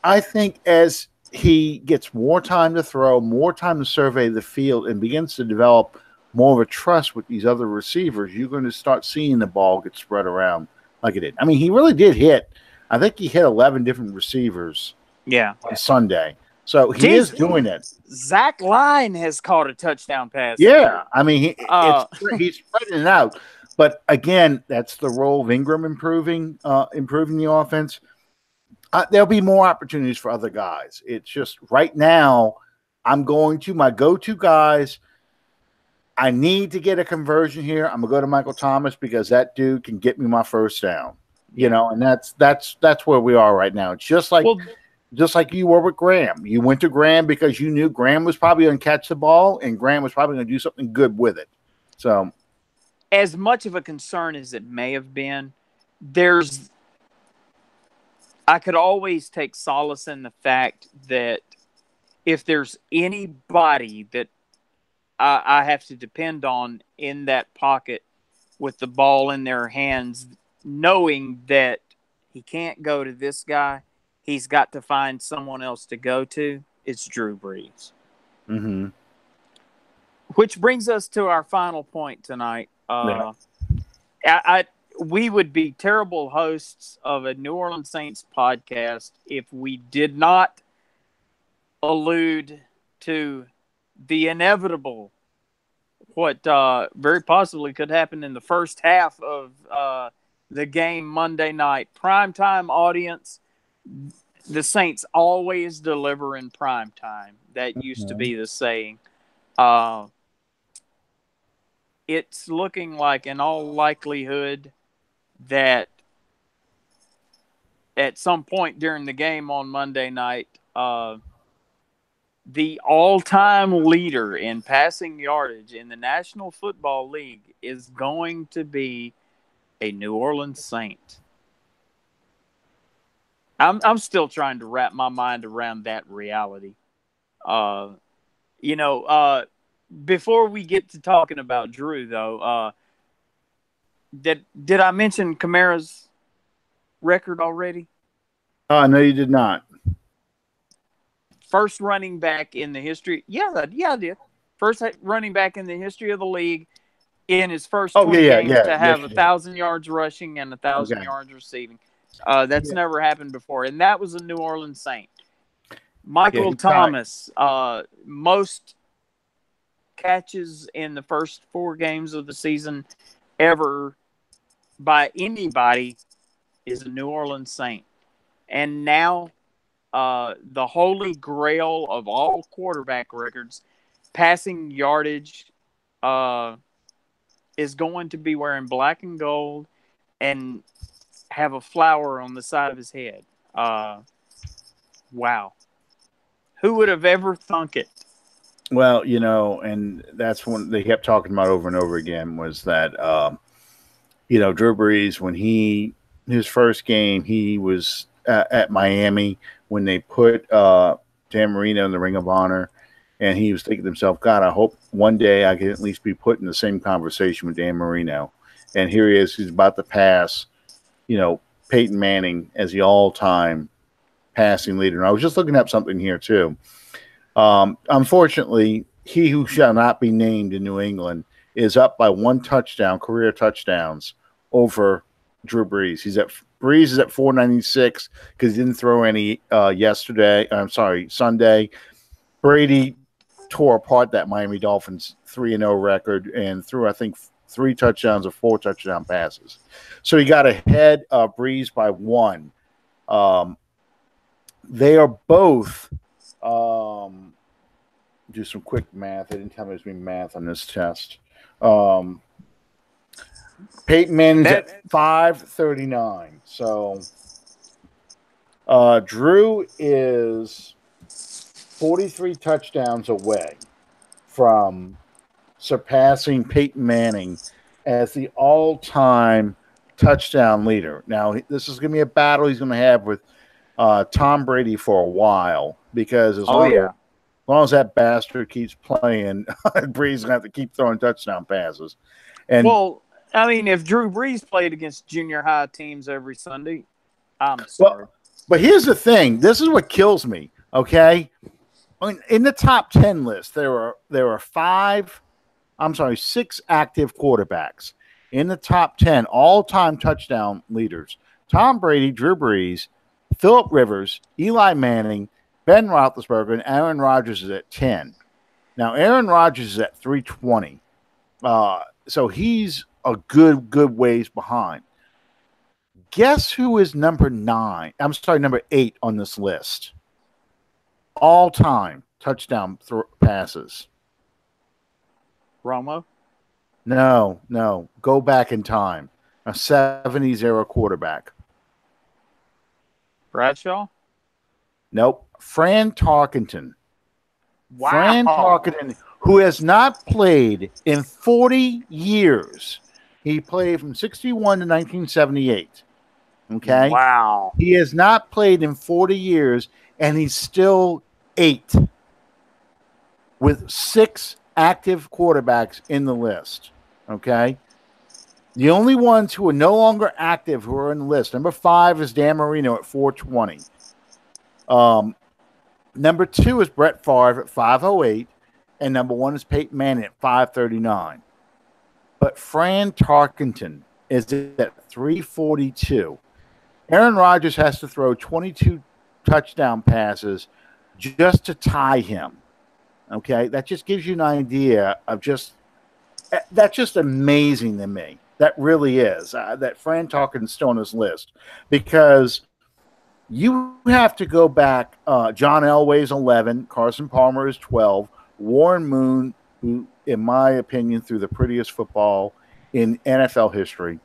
I think, as he gets more time to throw, more time to survey the field, and begins to develop more of a trust with these other receivers, you're going to start seeing the ball get spread around like it did. I mean, he really did hit. I think he hit 11 different receivers on Sunday. So he is doing it. Zach Line has caught a touchdown pass. Yeah. I mean, he's spreading it out. But again, that's the role of Ingram improving the offense. There'll be more opportunities for other guys. It's just right now, I'm going to my go-to guys. I need to get a conversion here. I'm gonna go to Michael Thomas because that dude can get me my first down. And that's where we are right now. It's just like you were with Graham. You went to Graham because you knew Graham was probably going to catch the ball and Graham was probably going to do something good with it. So, as much of a concern as it may have been, I could always take solace in the fact that if there's anybody that I have to depend on in that pocket with the ball in their hands, knowing that he can't go to this guy, he's got to find someone else to go to. It's Drew Brees. Mm-hmm. Which brings us to our final point tonight. We would be terrible hosts of a New Orleans Saints podcast if we did not allude to the inevitable, what very possibly could happen in the first half of the game Monday night. Primetime audience, the Saints always deliver in primetime. That used to be the saying. It's looking like, in all likelihood, that at some point during the game on Monday night, the all-time leader in passing yardage in the National Football League is going to be a New Orleans Saint. I'm still trying to wrap my mind around that reality. Before we get to talking about Drew, though, did I mention Kamara's record already? No, you did not. First running back in the history. Yeah, I did. First running back in the history of the league in his first 20 games to have 1,000 yards rushing and 1,000 yards receiving. That's never happened before, and that was a New Orleans Saint. Michael Thomas, most catches in the first 4 games of the season ever by anybody is a New Orleans Saint. And now the holy grail of all quarterback records, passing yardage, is going to be wearing black and gold and have a flower on the side of his head. Wow. Who would have ever thunk it? Well, and that's one they kept talking about over and over again was that, Drew Brees, when his first game, he was at Miami when they put Dan Marino in the Ring of Honor, and he was thinking to himself, God, I hope one day I can at least be put in the same conversation with Dan Marino. And here he is, he's about to pass, Peyton Manning as the all-time passing leader. And I was just looking up something here, too. Unfortunately, he who shall not be named in New England is up by 1 touchdown, career touchdowns over Drew Brees. Brees is at 496 because he didn't throw any Sunday. Brady tore apart that Miami Dolphins 3-0 record and threw, I think, 3 touchdowns or 4 touchdown passes. So he got ahead of Brees by 1. They are both do some quick math. They didn't tell me there's been math on this test. Peyton Manning's at 539. So Drew is 43 touchdowns away from surpassing Peyton Manning as the all-time touchdown leader. Now, this is going to be a battle he's going to have with Tom Brady for a while, because as long as that bastard keeps playing, Brady's going to have to keep throwing touchdown passes. And well, I mean, if Drew Brees played against junior high teams every Sunday, I'm sorry. But here's the thing. This is what kills me, okay? I mean, in the top 10 list, there are 6 active quarterbacks. In the top 10 all-time touchdown leaders: Tom Brady, Drew Brees, Phillip Rivers, Eli Manning, Ben Roethlisberger, and Aaron Rodgers is at 10. Now, Aaron Rodgers is at 320. So he's a good ways behind. Guess who is number 8 on this list? All-time touchdown passes. Romo? No. Go back in time. A 70s era quarterback. Bradshaw? Nope. Fran Tarkenton. Wow. Fran Tarkenton, who has not played in 40 years. He played from 61 to 1978. Okay? Wow. He has not played in 40 years, and he's still 8 with 6 active quarterbacks in the list. Okay? The only ones who are no longer active who are in the list. Number 5 is Dan Marino at 420. Number 2 is Brett Favre at 508. And number 1 is Peyton Manning at 539. But Fran Tarkenton is at 342. Aaron Rodgers has to throw 22 touchdown passes just to tie him. Okay? That just gives you an idea of that's just amazing to me. That really is. That Fran Tarkenton's still on his list, because you have to go back. John Elway's 11. Carson Palmer is 12. Warren Moon, who, in my opinion, threw the prettiest football in NFL history,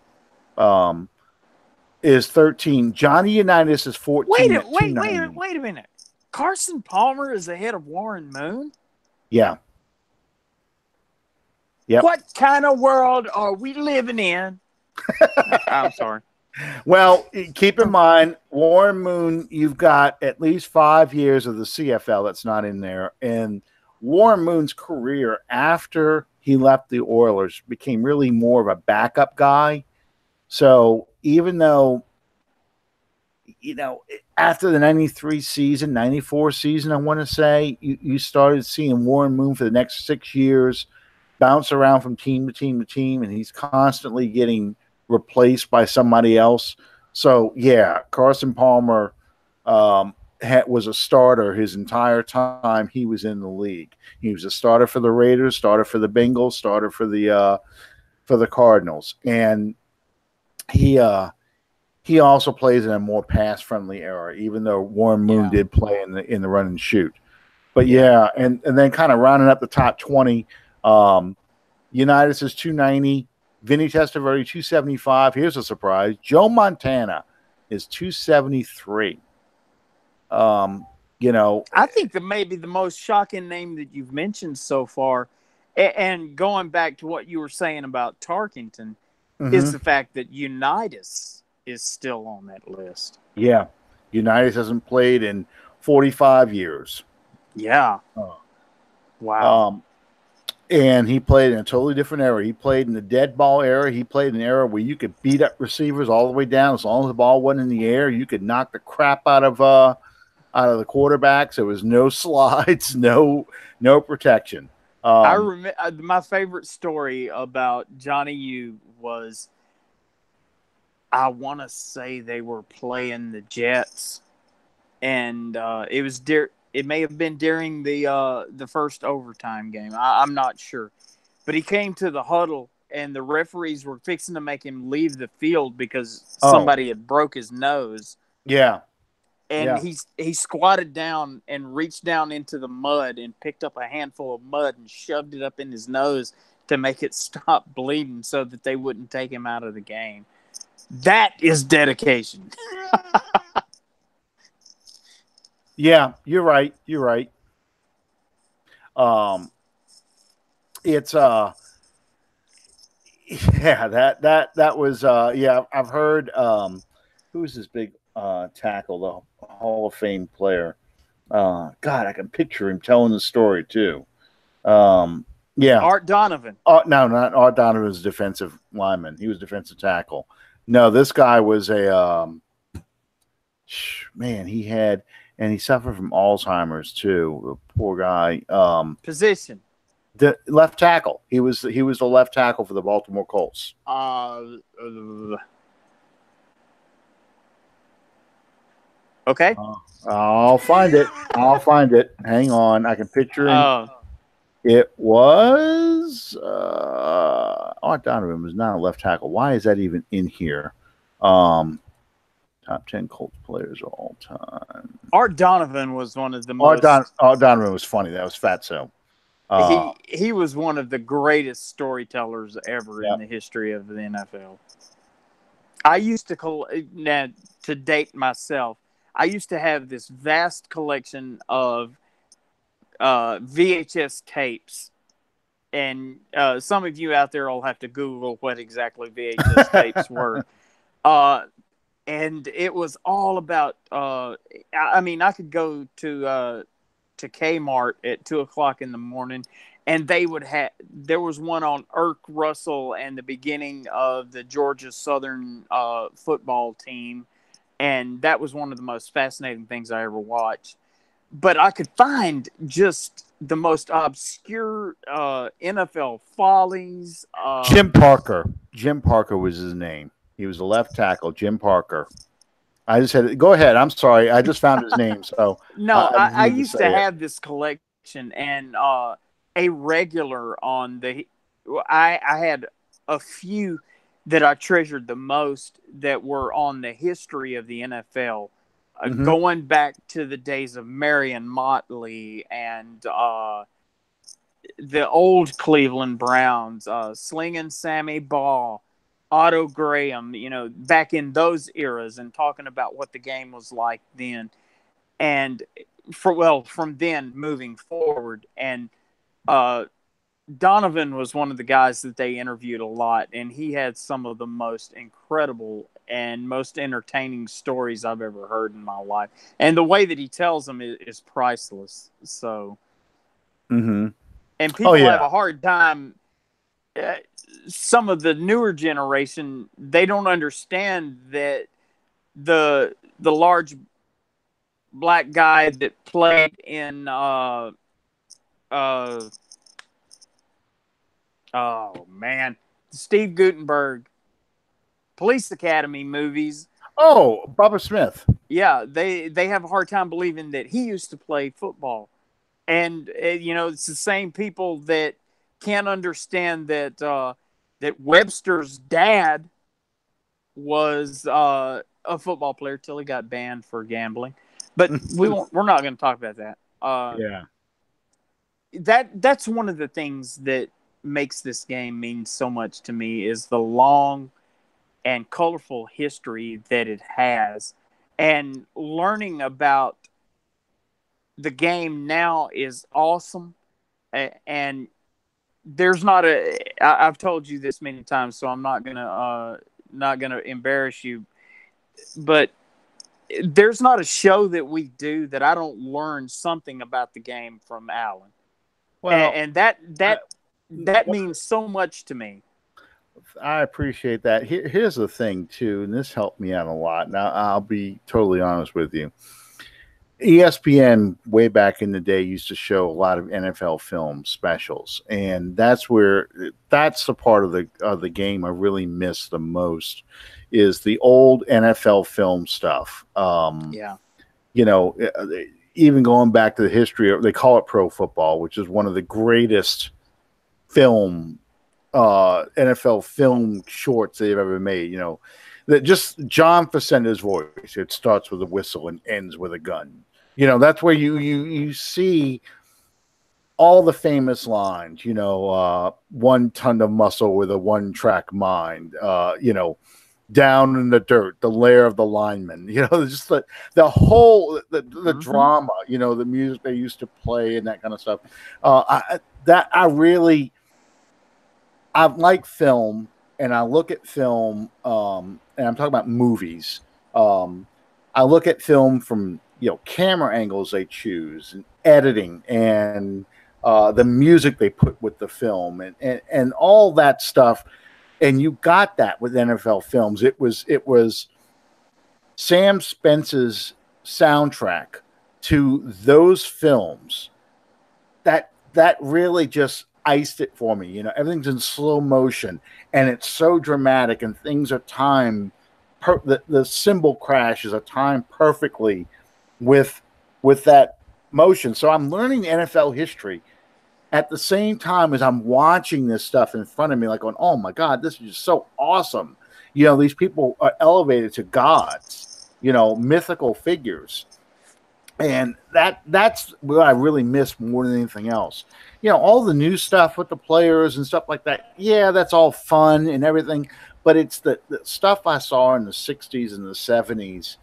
is 13. Johnny Unitas is 14. Wait a minute. Carson Palmer is ahead of Warren Moon? Yeah. Yep. What kind of world are we living in? I'm sorry. Well, keep in mind, Warren Moon, you've got at least 5 years of the CFL that's not in there. And Warren Moon's career after he left the Oilers became really more of a backup guy. So even though, after the 93 season, 94 season, I want to say, you started seeing Warren Moon for the next 6 years bounce around from team to team to team, and he's constantly getting replaced by somebody else. So, yeah, Carson Palmer was a starter his entire time he was in the league. He was a starter for the Raiders, starter for the Bengals, starter for the Cardinals. And he also plays in a more pass-friendly era, even though Warren Moon did play in the run and shoot. But, yeah, and then kind of rounding up the top 20, Unitas is 290. Vinny Testaverde, 275. Here's a surprise. Joe Montana is 273. I think that maybe the most shocking name that you've mentioned so far, and going back to what you were saying about Tarkenton, is the fact that Unitas is still on that list. Yeah. Unitas hasn't played in 45 years. Yeah. Wow. And he played in a totally different era. He played in the dead ball era. He played in an era where you could beat up receivers all the way down. As long as the ball wasn't in the air, you could knock the crap out of the quarterbacks. There was no slides, no protection. I remember my favorite story about Johnny U was, I want to say they were playing the Jets, and it may have been during the first overtime game. I'm not sure. But he came to the huddle, and the referees were fixing to make him leave the field because somebody had broke his nose. Yeah. And he squatted down and reached down into the mud and picked up a handful of mud and shoved it up in his nose to make it stop bleeding so that they wouldn't take him out of the game. That is dedication. Yeah, you're right. You're right. Um, it's yeah, that was yeah. I've heard who's this big tackle, the Hall of Fame player. God, I can picture him telling the story too. Um, yeah. Art Donovan. No, not Art Donovan was a defensive lineman. He was defensive tackle. No, this guy was a man. He had and he suffered from Alzheimer's too. The poor guy. Position. The left tackle. He was the left tackle for the Baltimore Colts. Okay. I'll find it. I'll find it. Hang on. I can picture him. It was Art Donovan was not a left tackle. Why is that even in here? Top 10 Colts players of all time. Art Donovan was one of the most. Art Donovan was funny. That was Fatso. He was one of the greatest storytellers ever in the history of the NFL. I used to date myself. I used to have this vast collection of VHS tapes, and some of you out there will have to Google what exactly VHS tapes were. And it was all about. I mean, I could go to Kmart at 2:00 in the morning, and they would have. There was one on Irk Russell and the beginning of the Georgia Southern football team, and that was one of the most fascinating things I ever watched. But I could find just the most obscure NFL follies. Jim Parker. Jim Parker was his name. He was a left tackle. Jim Parker. I just had go ahead. I'm sorry. I just found his name. So no, I used to have this collection and a regular on the. I had a few that I treasured the most that were on the history of the NFL, going back to the days of Marion Motley and the old Cleveland Browns, Slinging Sammy Ball. Otto Graham, back in those eras and talking about what the game was like then. And from then moving forward. And Donovan was one of the guys that they interviewed a lot. And he had some of the most incredible and most entertaining stories I've ever heard in my life. And the way that he tells them is priceless. So, and people have a hard time. Some of the newer generation, they don't understand that the large black guy that played in Steve Guttenberg Police Academy movies. Oh, Bubba Smith. Yeah, they have a hard time believing that he used to play football. And it's the same people that can't understand that that Webster's dad was a football player till he got banned for gambling. But we're not going to talk about that. That's one of the things that makes this game mean so much to me is the long and colorful history that it has. And learning about the game now is awesome. And there's not I've told you this many times, so I'm not gonna embarrass you, but there's not a show that we do that I don't learn something about the game from Alan. Well, and that means so much to me. I appreciate that. Here's the thing too, and this helped me out a lot. Now I'll be totally honest with you. ESPN way back in the day used to show a lot of NFL film specials, and that's the part of the game I really miss the most is the old NFL film stuff. Even going back to the history of, they call it pro football, which is one of the greatest film NFL film shorts they've ever made. That just John Facenda's voice. It starts with a whistle and ends with a gun. That's where you see all the famous lines. 1 ton of muscle with a 1-track mind. down in the dirt, the lair of the lineman. Just the whole the drama. The music they used to play and that kind of stuff. I like film, and I look at film, and I'm talking about movies. I look at film from camera angles they choose, and editing, and the music they put with the film, and all that stuff. And you got that with NFL films. It was Sam Spence's soundtrack to those films that really just iced it for me. Everything's in slow motion, and it's so dramatic, and things are timed. The cymbal crashes are timed perfectly with that motion. So I'm learning NFL history at the same time as I'm watching this stuff in front of me, like going, oh my God, this is just so awesome. These people are elevated to gods, mythical figures. And that's what I really miss more than anything else. All the new stuff with the players and stuff like that. Yeah, that's all fun and everything. But it's the stuff I saw in the 60s and the 70s.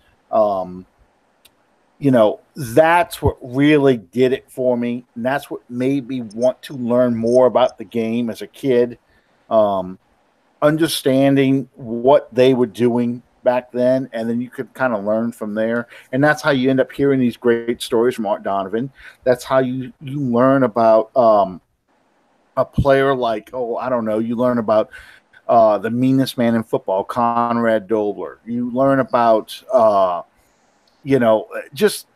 That's what really did it for me. And that's what made me want to learn more about the game as a kid. Understanding what they were doing back then, and then you could kind of learn from there. And that's how you end up hearing these great stories from Art Donovan. That's how you learn about a player like, I don't know, you learn about the meanest man in football, Conrad Dobler. You learn about just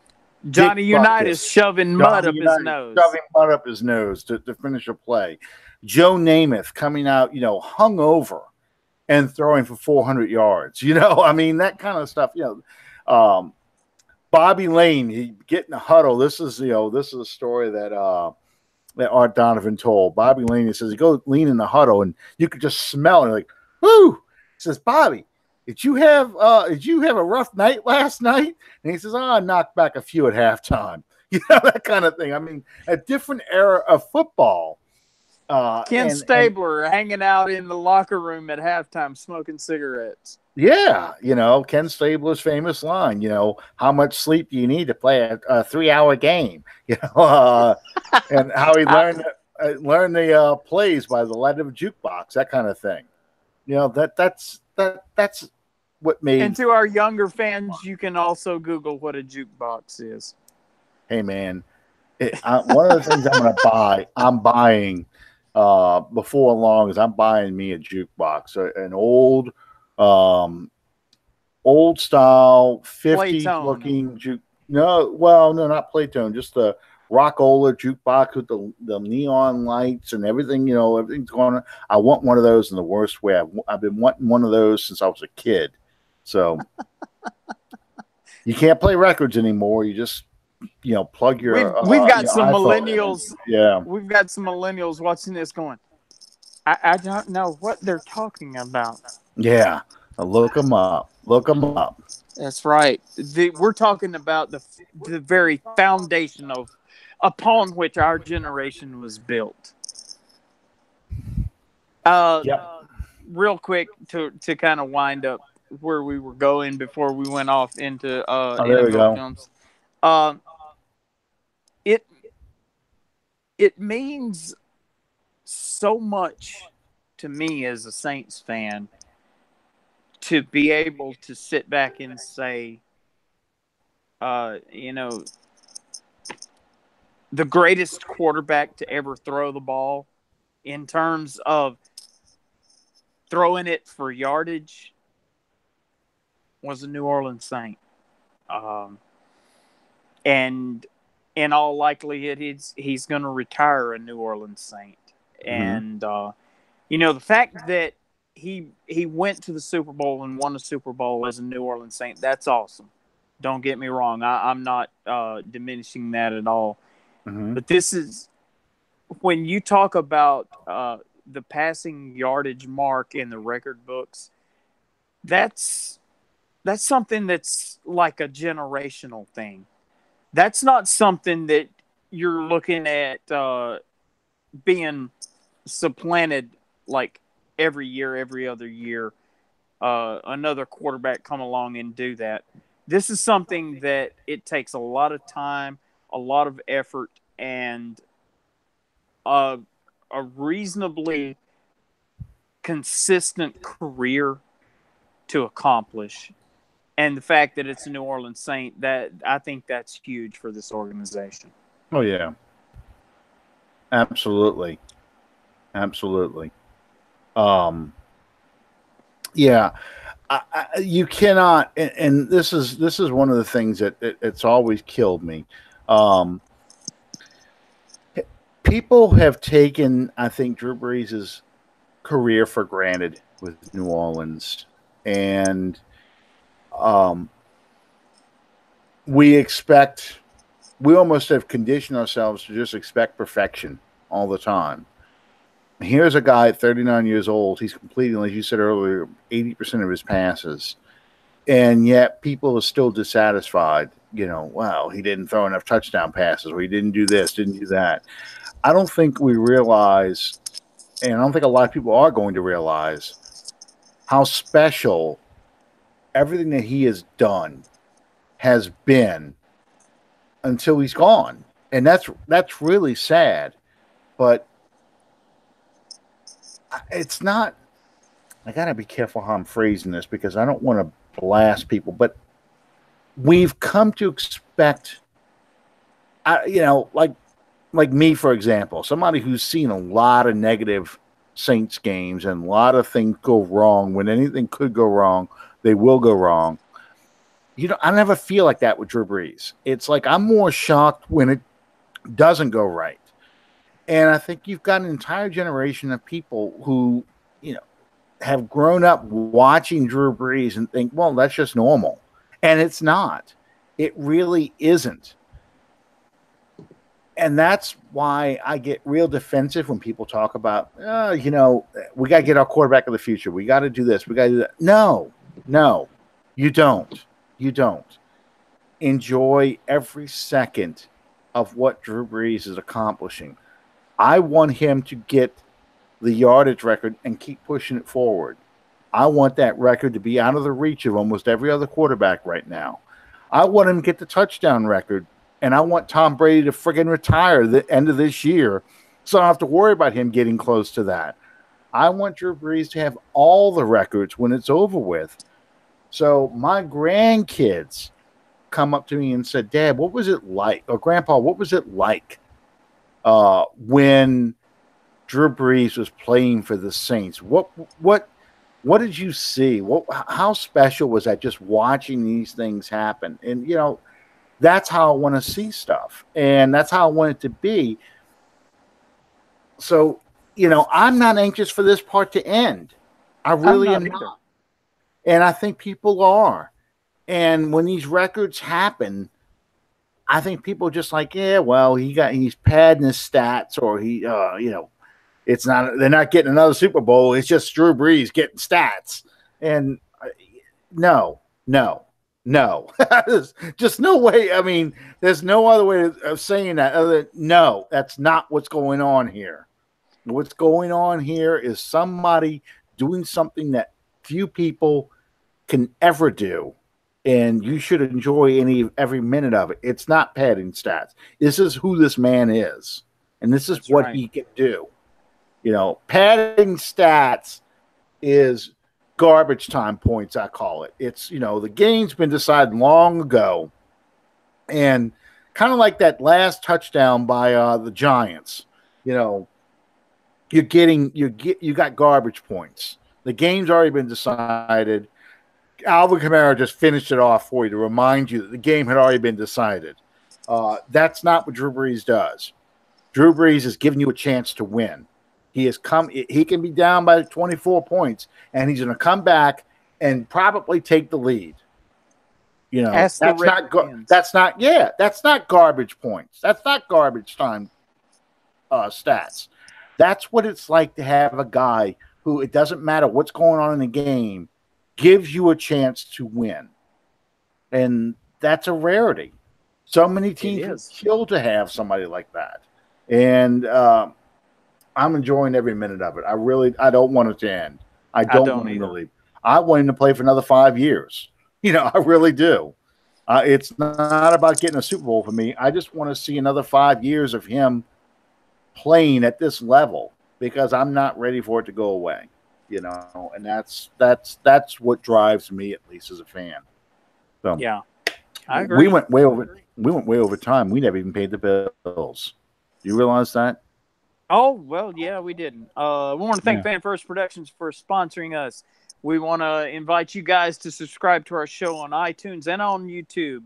Johnny Unitas shoving mud up his nose. Shoving mud up his nose to finish a play. Joe Namath coming out, hungover and throwing for 400 yards. That kind of stuff. Bobby Lane, he get in a huddle. This is a story that Art Donovan told. Bobby Lane, he says, he go lean in the huddle, and you could just smell it. Like, whoo! He says, Bobby, did you have a rough night last night? And he says, I knocked back a few at halftime. That kind of thing. A different era of football. Ken Stabler hanging out in the locker room at halftime smoking cigarettes. Yeah, Ken Stabler's famous line, how much sleep do you need to play a 3-hour game? And how he learned the plays by the light of a jukebox, that kind of thing. That's what made. And to our younger fans, you can also Google what a jukebox is. Hey man, one of the things I'm buying before long is I'm buying me a jukebox, an old style 50s looking juke. No, not Playtone, just the Rockola jukebox with the neon lights and everything. Everything's going on. I want one of those in the worst way. I've been wanting one of those since I was a kid. So you can't play records anymore. You just plug your. We've got some millennials. Yeah, we've got some millennials watching this going, I don't know what they're talking about. Yeah, look them up. Look them up. That's right. We're talking about the very foundation upon which our generation was built. Real quick to kind of wind up where we were going before we went off into there we go. Films. It means so much to me as a Saints fan to be able to sit back and say, the greatest quarterback to ever throw the ball in terms of throwing it for yardage was a New Orleans Saint. And in all likelihood, he's going to retire a New Orleans Saint. Mm-hmm. And, the fact that he went to the Super Bowl and won a Super Bowl as a New Orleans Saint, that's awesome. Don't get me wrong. I'm not diminishing that at all. Mm-hmm. But this is when you talk about the passing yardage mark in the record books, that's something that's like a generational thing. That's not something that you're looking at being supplanted like every year, every other year. another quarterback come along and do that. This is something that it takes a lot of time, a lot of effort, and a reasonably consistent career to accomplish. And the fact that it's a New Orleans Saint, that I think that's huge for this organization. Oh yeah, absolutely, absolutely. Yeah, you cannot, and this is one of the things that it's always killed me. Um, People have taken, I think, Drew Brees' career for granted with New Orleans, and um, we almost have conditioned ourselves to just expect perfection all the time. Here's a guy at 39 years old. He's completing, like you said earlier, 80% of his passes, and yet people are still dissatisfied. Wow, he didn't throw enough touchdown passes, or he didn't do this, didn't do that. I don't think we realize, and I don't think a lot of people are going to realize, how special everything that he has done has been until he's gone. And that's really sad. But it's not, I got to be careful how I'm phrasing this because I don't want to blast people, but we've come to expect, like me, for example, somebody who's seen a lot of negative Saints games and a lot of things go wrong. When anything could go wrong, they will go wrong. I never feel like that with Drew Brees. It's like I'm more shocked when it doesn't go right. And I think you've got an entire generation of people who, have grown up watching Drew Brees and think, well, that's just normal. And it's not. It really isn't. And that's why I get real defensive when people talk about, we got to get our quarterback of the future. We got to do this. We got to do that. No, you don't. You don't. Enjoy every second of what Drew Brees is accomplishing. I want him to get the yardage record and keep pushing it forward. I want that record to be out of the reach of almost every other quarterback right now. I want him to get the touchdown record, and I want Tom Brady to friggin' retire the end of this year so I don't have to worry about him getting close to that. I want Drew Brees to have all the records when it's over with. So my grandkids come up to me and said, Dad, what was it like? Or Grandpa, what was it like when Drew Brees was playing for the Saints? What did you see? How special was that, just watching these things happen? And, that's how I want to see stuff. And that's how I want it to be. So, I'm not anxious for this part to end. I really am not. And I think people are. And when these records happen, I think people are just like, yeah, well, he's padding his stats, or they're not getting another Super Bowl. It's just Drew Brees getting stats. And no. There's just no way. I mean, there's no other way of saying that other than no, that's not what's going on here. What's going on here is somebody doing something that few people can ever do. And you should enjoy every minute of it. It's not padding stats. This is who this man is. And this is what he can do. Padding stats is garbage time points, I call it. It's, the game's been decided long ago. And kind of like that last touchdown by the Giants, you got garbage points. The game's already been decided. Alvin Kamara just finished it off for you to remind you that the game had already been decided. That's not what Drew Brees does. Drew Brees is giving you a chance to win. He can be down by 24 points, and he's going to come back and probably take the lead. That's not garbage points. That's not garbage time stats. That's what it's like to have a guy who, it doesn't matter what's going on in the game, gives you a chance to win. And that's a rarity. So many teams would kill to have somebody like that. And I'm enjoying every minute of it. I don't want it to end. I don't want to leave. I want him to play for another 5 years. I really do. It's not about getting a Super Bowl for me. I just want to see another 5 years of him playing at this level because I'm not ready for it to go away. And that's what drives me, at least as a fan. So yeah, I agree. We went way over time. We never even paid the bills. Do you realize that? Oh, well, yeah, we didn't. We want to thank Fan First Productions for sponsoring us. We want to invite you guys to subscribe to our show on iTunes and on YouTube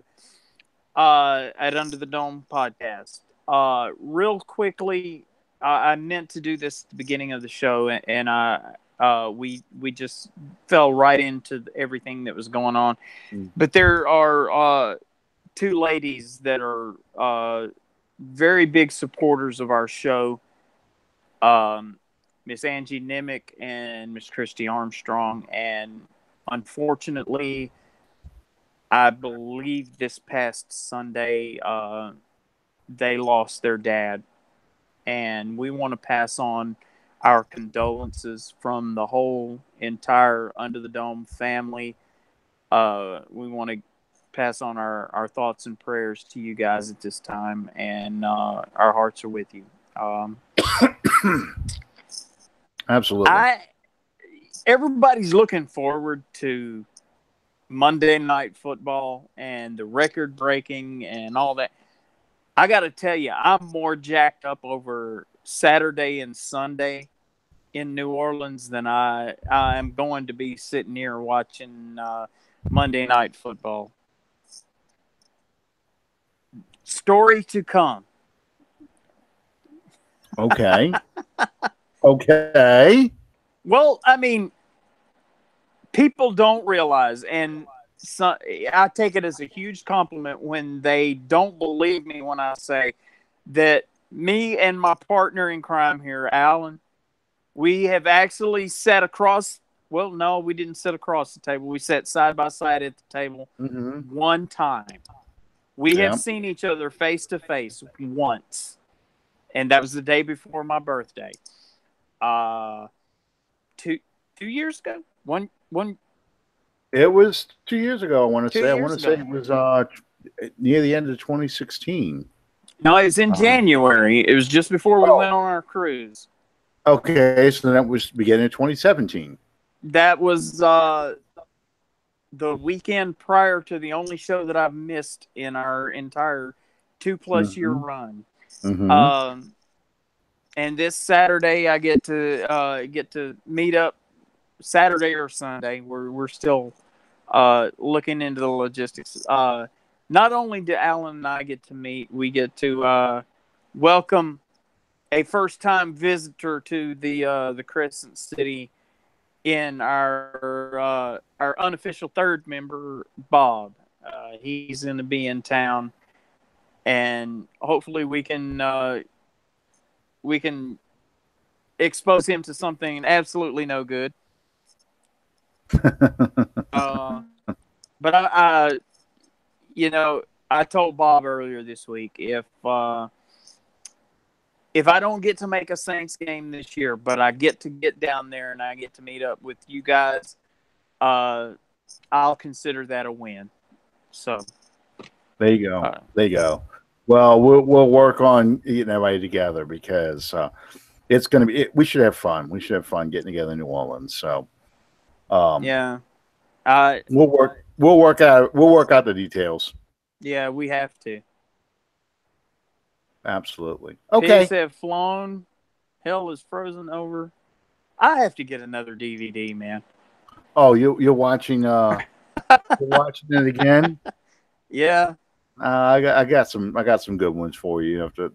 at Under the Dome Podcast. Real quickly, I meant to do this at the beginning of the show, and we just fell right into everything that was going on. But there are two ladies that are very big supporters of our show. Miss Angie Nimick and Miss Christy Armstrong, and unfortunately, I believe this past Sunday, they lost their dad, and we want to pass on our condolences from the whole entire Under the Dome family. We want to pass on our thoughts and prayers to you guys at this time, and our hearts are with you. Absolutely. Everybody's looking forward to Monday Night Football and the record breaking and all that. I got to tell you, I'm more jacked up over Saturday and Sunday in New Orleans than I am going to be sitting here watching Monday Night Football. Story to come. Okay. Okay. Well, I mean, people don't realize, and I take it as a huge compliment when they don't believe me when I say that me and my partner in crime here, Alan, we have actually sat across. Well, no, we didn't sit across the table. We sat side by side at the table one time. We have seen each other face to face once, and that was the day before my birthday. 2 years ago. One. It was 2 years ago. I want to 2 say. I years want to say ago. it was near the end of 2016. No, it was in January. It was just before we went on our cruise. Okay, so that was beginning of 2017. That was the weekend prior to the only show that I've missed in our entire 2+ year run. And this Saturday, I get to meet up. Saturday or Sunday. We're still looking into the logistics. Not only do Alan and I get to meet, we get to welcome a first-time visitor to the Crescent City in our unofficial third member, Bob. He's going to be in town, and hopefully we can expose him to something absolutely no good. But I told Bob earlier this week if I don't get to make a Saints game this year, but I get to get down there and I get to meet up with you guys, I'll consider that a win. So there you go. There you go. Well, we'll work on getting everybody together because it's going to be. We should have fun. We should have fun getting together in New Orleans. So. We'll work out the details. Yeah, we have to. Absolutely. Okay. Pigs have flown. Hell is frozen over. I have to get another DVD, man. Oh, you're watching you're watching it again? Yeah. I got some good ones for you. You have to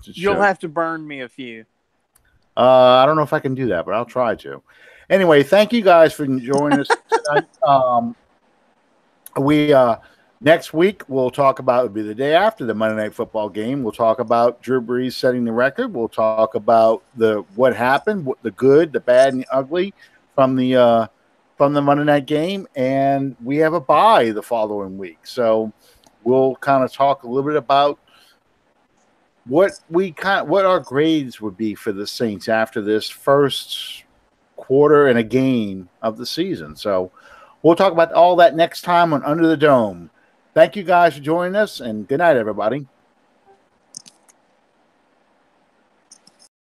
You'll have to burn me a few. I don't know if I can do that, but I'll try to. Anyway, thank you guys for joining us tonight. We next week we'll talk about, it'll be the day after the Monday Night Football game. We'll talk about Drew Brees setting the record. We'll talk about what happened, the good, the bad, and the ugly from the Monday night game, and we have a bye the following week. So we'll kind of talk a little bit about what our grades would be for the Saints after this first quarter and a game of the season. So we'll talk about all that next time on Under the Dome. Thank you guys for joining us, and good night, everybody.